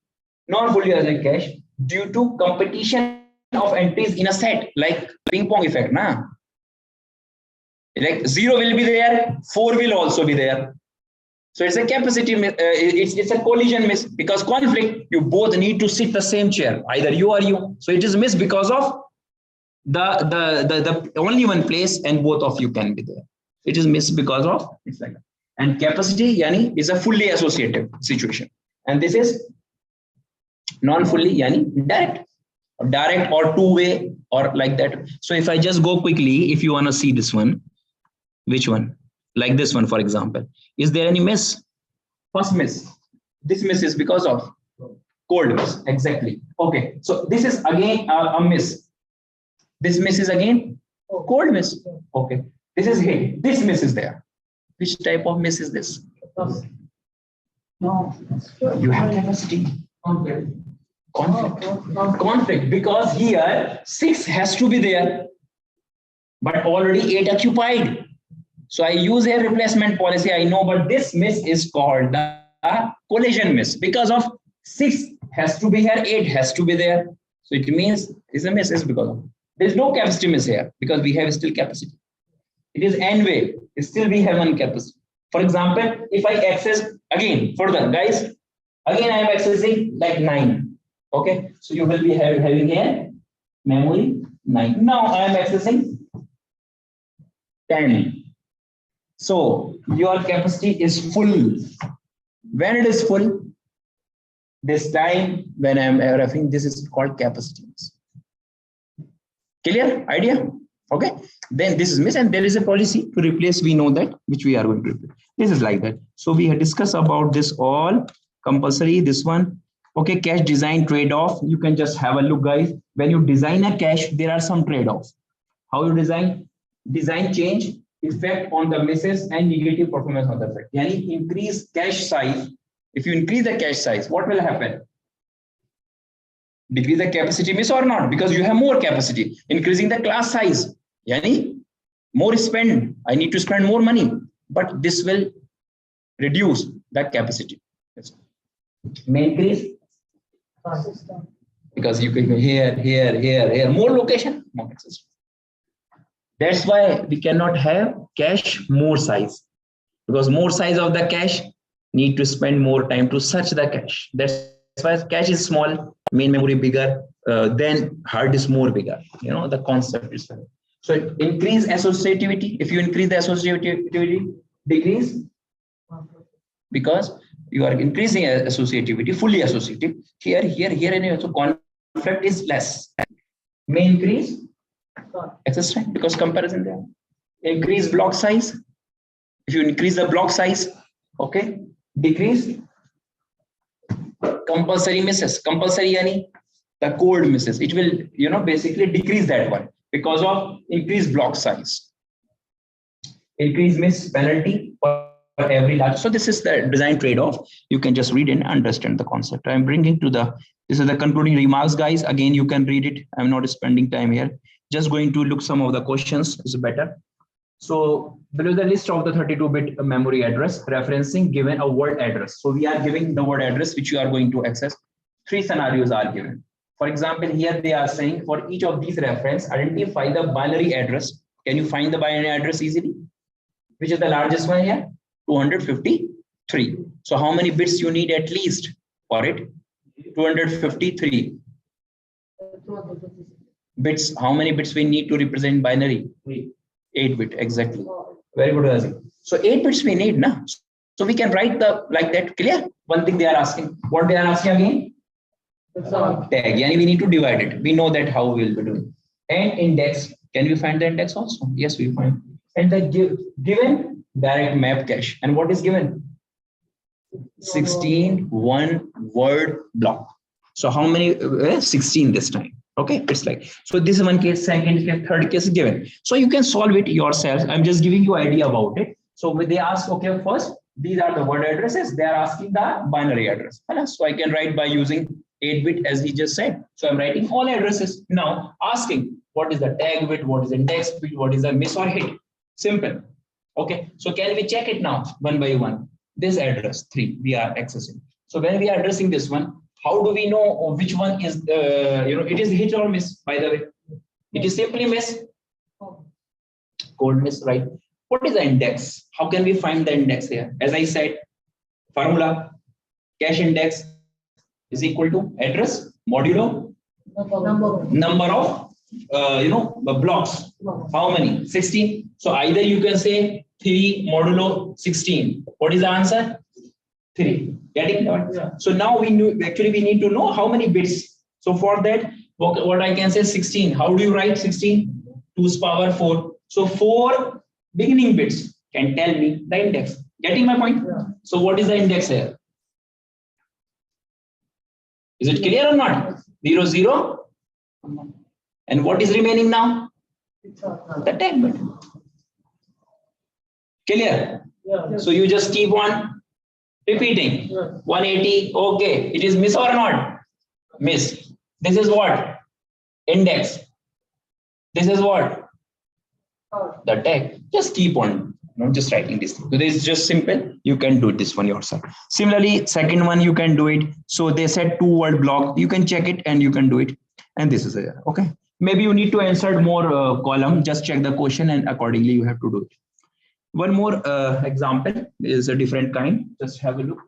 as a cache due to competition of entries in a set, like ping pong effect, na? Like 0 will be there, 4 will also be there. So it's a capacity, it's a collision miss because conflict, you both need to sit the same chair, either you or you. So it is miss because of the only one place and both of you can be there. It is miss because of, it's like that. And capacity, yani, is a fully associative situation. And this is non-fully, yani, direct or two-way or like that. So if I just go quickly, if you want to see this one, which one? Like this one, for example. Is there any miss? First miss. This miss is because of cold miss. Exactly. Okay. So this is again a miss. This miss is again cold miss. Okay. This is hit. This miss is there. Which type of miss is this? No. You have capacity. Conflict. Because here 6 has to be there. but already 8 occupied. So I use a replacement policy, I know, but this miss is called the collision miss because of 6 has to be here, 8 has to be there. So it means it's a miss is because of there's no capacity miss here because we have still capacity. It is n way, still we have one capacity. For example, if I access again further, guys, again I am accessing like 9. Okay, so you will be having here memory 9. Now I am accessing 10. So your capacity is full. When it is full, this time when I am referring, this is called capacity. Clear idea? Okay. Then this is miss, and there is a policy to replace. We know that which we are going to replace. This is like that. So we have discussed about this all compulsory. This one. Okay. Cache design trade-off. You can just have a look, guys. When you design a cache, there are some trade-offs. How you design? Design change effect on the misses and negative performance of the effect. Yani increase cache size. If you increase the cache size, what will happen? Decrease the capacity miss or not? Because you have more capacity. Increasing the class size. Yani more spend. I need to spend more money. But this will reduce the capacity. May increase. Because you can here. More location. More access. That's why we cannot have cache more size, because more size of the cache need to spend more time to search the cache. That's why cache is small, main memory bigger, then hard is more bigger. You know, the concept is there. So increase associativity. If you increase the associativity, decrease because you are increasing associativity, fully associative. Here, and so conflict is less. May increase access time because comparison there. Increase block size. If you increase the block size, okay, decrease compulsory misses. Compulsory yani the code misses. It will, you know, basically decrease that one because of increased block size. Increase miss penalty for every large. So this is the design trade-off. You can just read and understand the concept. I'm bringing to the, this is the concluding remarks, guys. Again, you can read it. I'm not spending time here. Just going to look some of the questions is better. So below the list of the 32-bit memory address, referencing given a word address. So we are giving the word address which you are going to access. 3 scenarios are given. For example, here they are saying for each of these reference, identify the binary address. Can you find the binary address easily? Which is the largest one here? 253. So how many bits you need at least for it? 253 bits. How many bits we need to represent binary? 8 bit, exactly. Very good, Razi. So 8 bits we need now. So we can write the like that. Clear? One thing they are asking. What they are asking again? Tag. Yani we need to divide it. We know that how we will be doing. And index. Can we find the index also? Yes, we find. And the given direct map cache. And what is given? 16 one word block. So how many? 16 this time. Okay, it's like, so this is one case, second case, third case is given. So you can solve it yourself. I'm just giving you idea about it. So when they ask, okay, first, these are the word addresses. They are asking the binary address. So I can write by using 8-bit as he just said. So I'm writing all addresses. Now asking, what is the tag bit? What is the index bit? What is the miss or hit? Simple. Okay, so can we check it now one by one? This address 3 we are accessing. So when we are addressing this one, how do we know which one is, it is hit or miss, by the way? It is simply miss. Code miss, right? What is the index? How can we find the index here? As I said, formula, cache index is equal to address modulo number of, blocks. How many? 16. So either you can say 3 modulo 16. What is the answer? 3. Getting that? Yeah. So now we need to know how many bits. So for that, what I can say 16. How do you write 16? 2's power 4. So 4 beginning bits can tell me the index. Getting my point? Yeah. So what is the index here? Is it clear or not? 0, 0. And what is remaining now? The tag bit. Clear? Yeah. So you just keep on repeating. 180. Okay. It is miss or not? Miss. This is what? Index. This is what? the tag, just keep on just writing this. So this is just simple. You can do this one yourself. Similarly, second one you can do it. So they said 2-word block. You can check it and you can do it. And this is there. Okay. Maybe you need to insert more column. Just check the question and accordingly you have to do it. One more example is a different kind. Just have a look.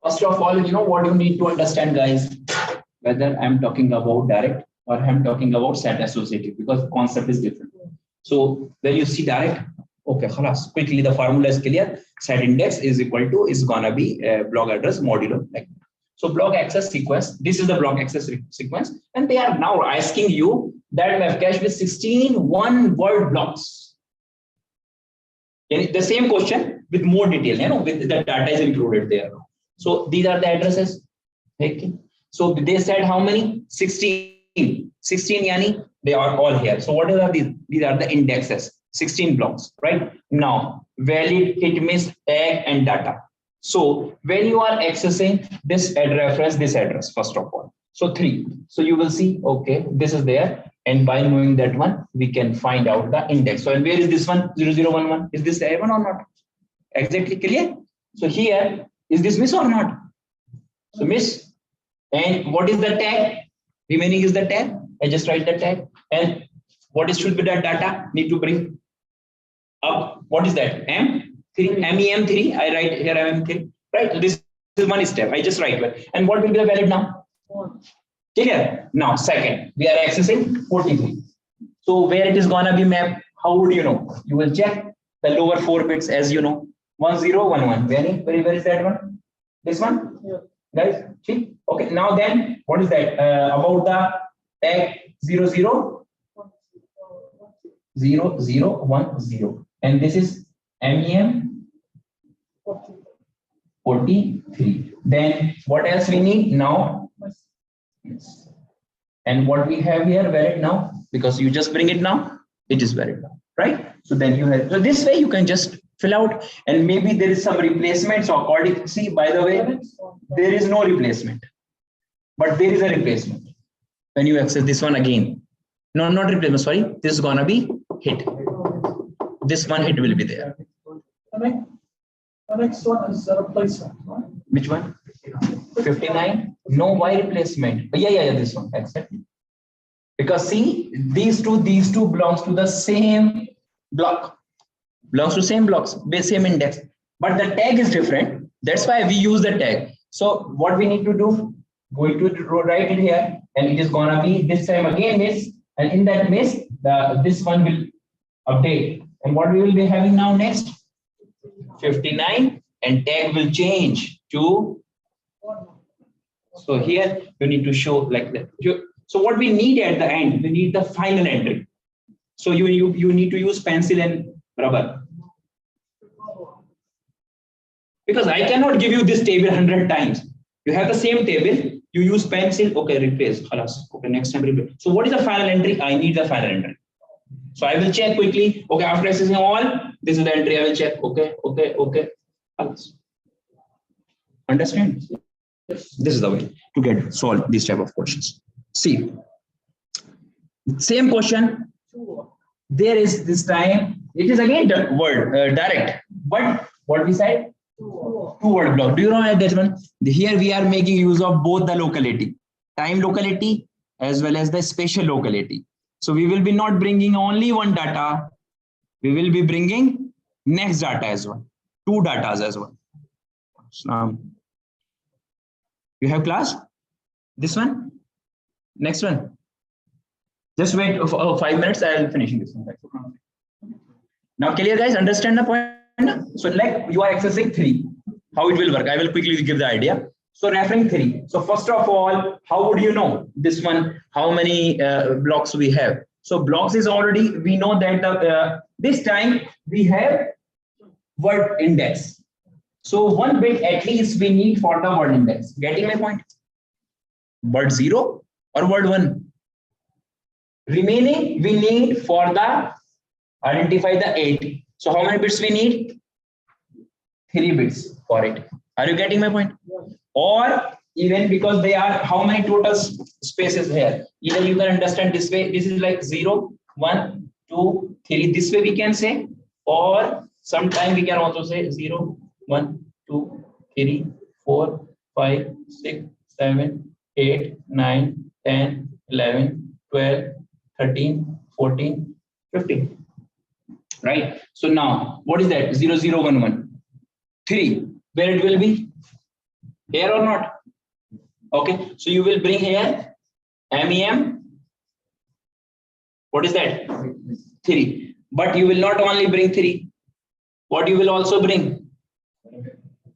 First of all, what you need to understand, guys, whether I'm talking about direct or I'm talking about set associative, because the concept is different. So when you see direct, okay, khalas, quickly the formula is clear. Set index is equal to is gonna be block address modulo. Like so, block access sequence. This is the block access sequence, and they are now asking you that we have cache with 16 one-word blocks. The same question with more detail, with the data is included there. So these are the addresses. Okay. So they said how many? 16. 16 yani they are all here. So what are these? These are the indexes. 16 blocks, right? Now valid, hit, miss, tag, and data. So when you are accessing this reference, this address, first of all. So 3. So you will see, okay, this is there. And by knowing that one, we can find out the index. So and where is this one? 0011. Is this there one or not? Exactly clear? So here, is this miss or not? So miss. And what is the tag? Remaining is the tag. I just write the tag. And what is should be the data? Need to bring up. What is that? M3, MEM3. I write here MEM3. Right. So this is one step. I just write it. And what will be the valid now? 1. Okay. Now, second, we are accessing 43. So where it is gonna be mapped? How would you know? You will check the lower 4 bits, as you know. 1011. Where is that one? This one? Yeah. Guys, see? Okay. Now then, what is that? About the tag 000010. And this is MEM 43. Then what else we need now? Yes. And what we have here, valid now, because you just bring it now, it is valid now, right? So then you have, so this way you can just fill out, and maybe there is some replacement. So according, see, by the way, there is no replacement, but there is a replacement. When you access this one again, no, not replacement, sorry, this is gonna be hit. This one hit will be there. The next one is a replacement, right? Which one? 59. No, why replacement? Yeah, this one. Exactly. Because see, these two belongs to the same block. Belongs to same blocks, same index. But the tag is different. That's why we use the tag. So what we need to do? Going to write it here, and it is gonna be this time again miss, and in that miss, this one will update. And what we will be having now next? 59, and tag will change to. So here you need to show like that. So what we need at the end, we need the final entry. So you need to use pencil and rubber. Because I cannot give you this table 100 times. You have the same table, you use pencil, okay, replace. Okay, next time replace. So what is the final entry? I need the final entry. So I will check quickly. Okay, after accessing all, this is the entry. I will check. Okay. Understand? This is the way to solve these type of questions. See, same question. There is this time. It is again the word direct. But what we said? 2-word block. Do you know that one? Here we are making use of both the locality, time locality as well as the spatial locality. So we will be not bringing only one data. We will be bringing next data as well. 2 datas as well. You have class? This one? Next one? Just wait for 5 minutes. I'll finish this one. Now, clear, guys? Understand the point? So, like you are accessing 3. How it will work? I will quickly give the idea. So, referring 3. So, first of all, how would you know this one? How many blocks we have? So, blocks is already, we know that this time we have word index. So 1 bit at least we need for the word index. Getting my point? Word 0 or word 1? Remaining we need for the identify the 8. So how many bits we need? 3 bits for it. Are you getting my point? Or even because they are how many total spaces here? Either you can understand this way. This is like 0 1, 2, 3. This way we can say, or sometime we can also say 0, 1, 2, 3, 4, 5, 6, 7, 8, 9, 10, 11, 12, 13, 14, 15. Right? So now, what is that? 0, 0, 1, 1. 3. Where it will be? Here or not? Okay. So you will bring here MEM. What is that? 3. But you will not only bring 3. What you will also bring?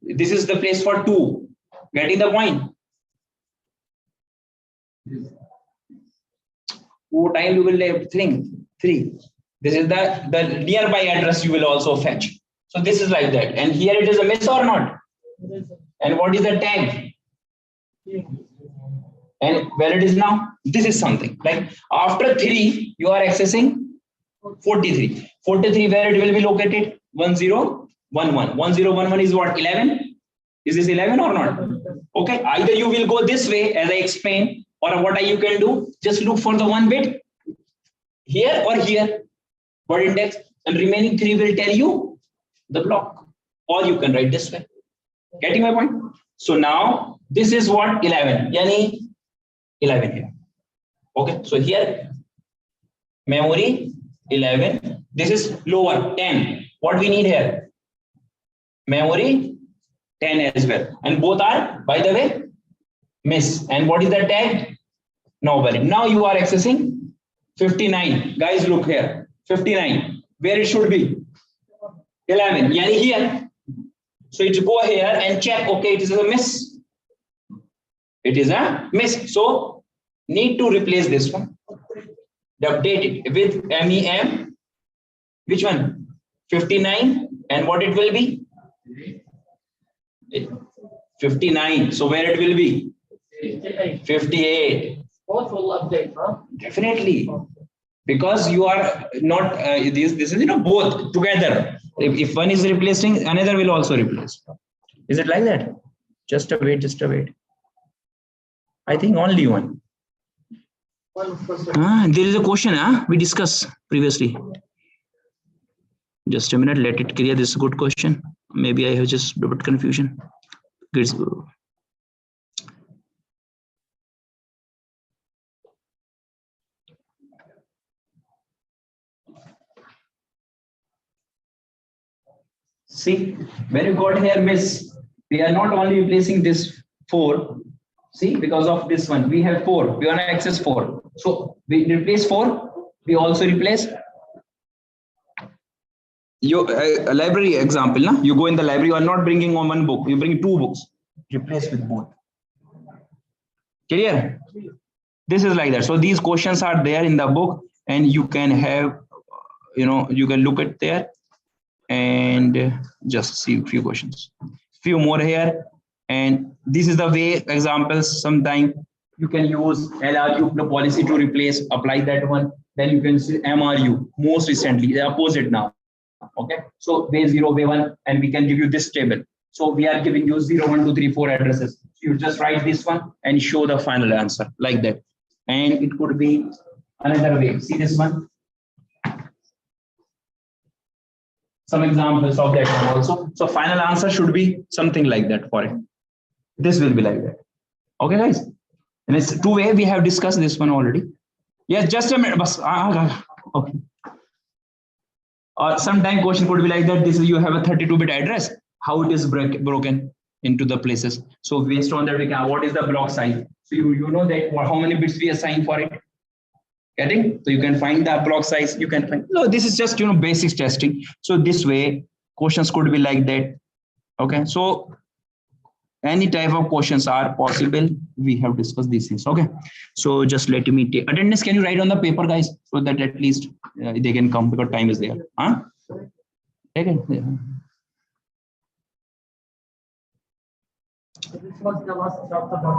This is the place for 2. Getting the point? 2 times you will think 3. This is the nearby address you will also fetch. So this is like that. And here it is a miss or not? And what is the tag? And where it is now? This is something. Like after 3, you are accessing 43. 43, where it will be located? 1011. 1011 is what? 11? Is this 11 or not? Okay. Either you will go this way as I explained, or what you can do, just look for the 1 bit here or here, word index, and remaining 3 will tell you the block. Or you can write this way. Getting my point? So now this is what? 11. Yani 11 here. Okay. So here memory 11. This is lower 10. What we need here? Memory 10 as well. And both are, by the way, miss. And what is the tag? No valid. Now you are accessing 59. Guys, look here. 59. Where it should be? 11. Yani here. So it go here and check. Okay, it is a miss. It is a miss. So need to replace this one. Update it with MEM. Which one? 59. And what it will be? 59. So where it will be? 58. Both will update, huh? Definitely. Because you are not, this is, both together. If one is replacing, another will also replace. Is it like that? Just a wait, just a wait. I think only one. There is a question we discussed previously. Just a minute, let it clear. This is a good question. Maybe I have just a bit confusion. See, when you got here miss, we are not only replacing this 4. See, because of this one, we have 4. We want to access 4. So we replace 4. We also replace your library example. Na? You go in the library, you are not bringing on 1 book. You bring 2 books. Replace with both. Clear? This is like that. So these questions are there in the book, and you can have, you can look at there and just see a few questions. Few more here. And this is the way examples. Sometime you can use LRU, the policy to replace, apply that one. Then you can see MRU, most recently, the opposite now. Okay. So way 0, way 1, and we can give you this table. So we are giving you 0, 1, 2, 3, 4 addresses. You just write this one and show the final answer like that. And it could be another way. See this one. Some examples of that one also. So final answer should be something like that for it. This will be like that. Okay, guys. And it's 2-way. We have discussed this one already. Yes, just a minute. Okay. Or sometime question could be like that. This is, you have a 32-bit address. How it is broken into the places. So based on that, we can, what is the block size? So you know that how many bits we assign for it. Getting? So you can find the block size. You can find. No, this is just basic testing. So this way, questions could be like that. Okay. So any type of questions are possible. We have discussed these things. Okay. So just let me take attendance. Can you write on the paper, guys, so that at least they can come because time is there. Huh? Okay. Yeah. This was the last chapter.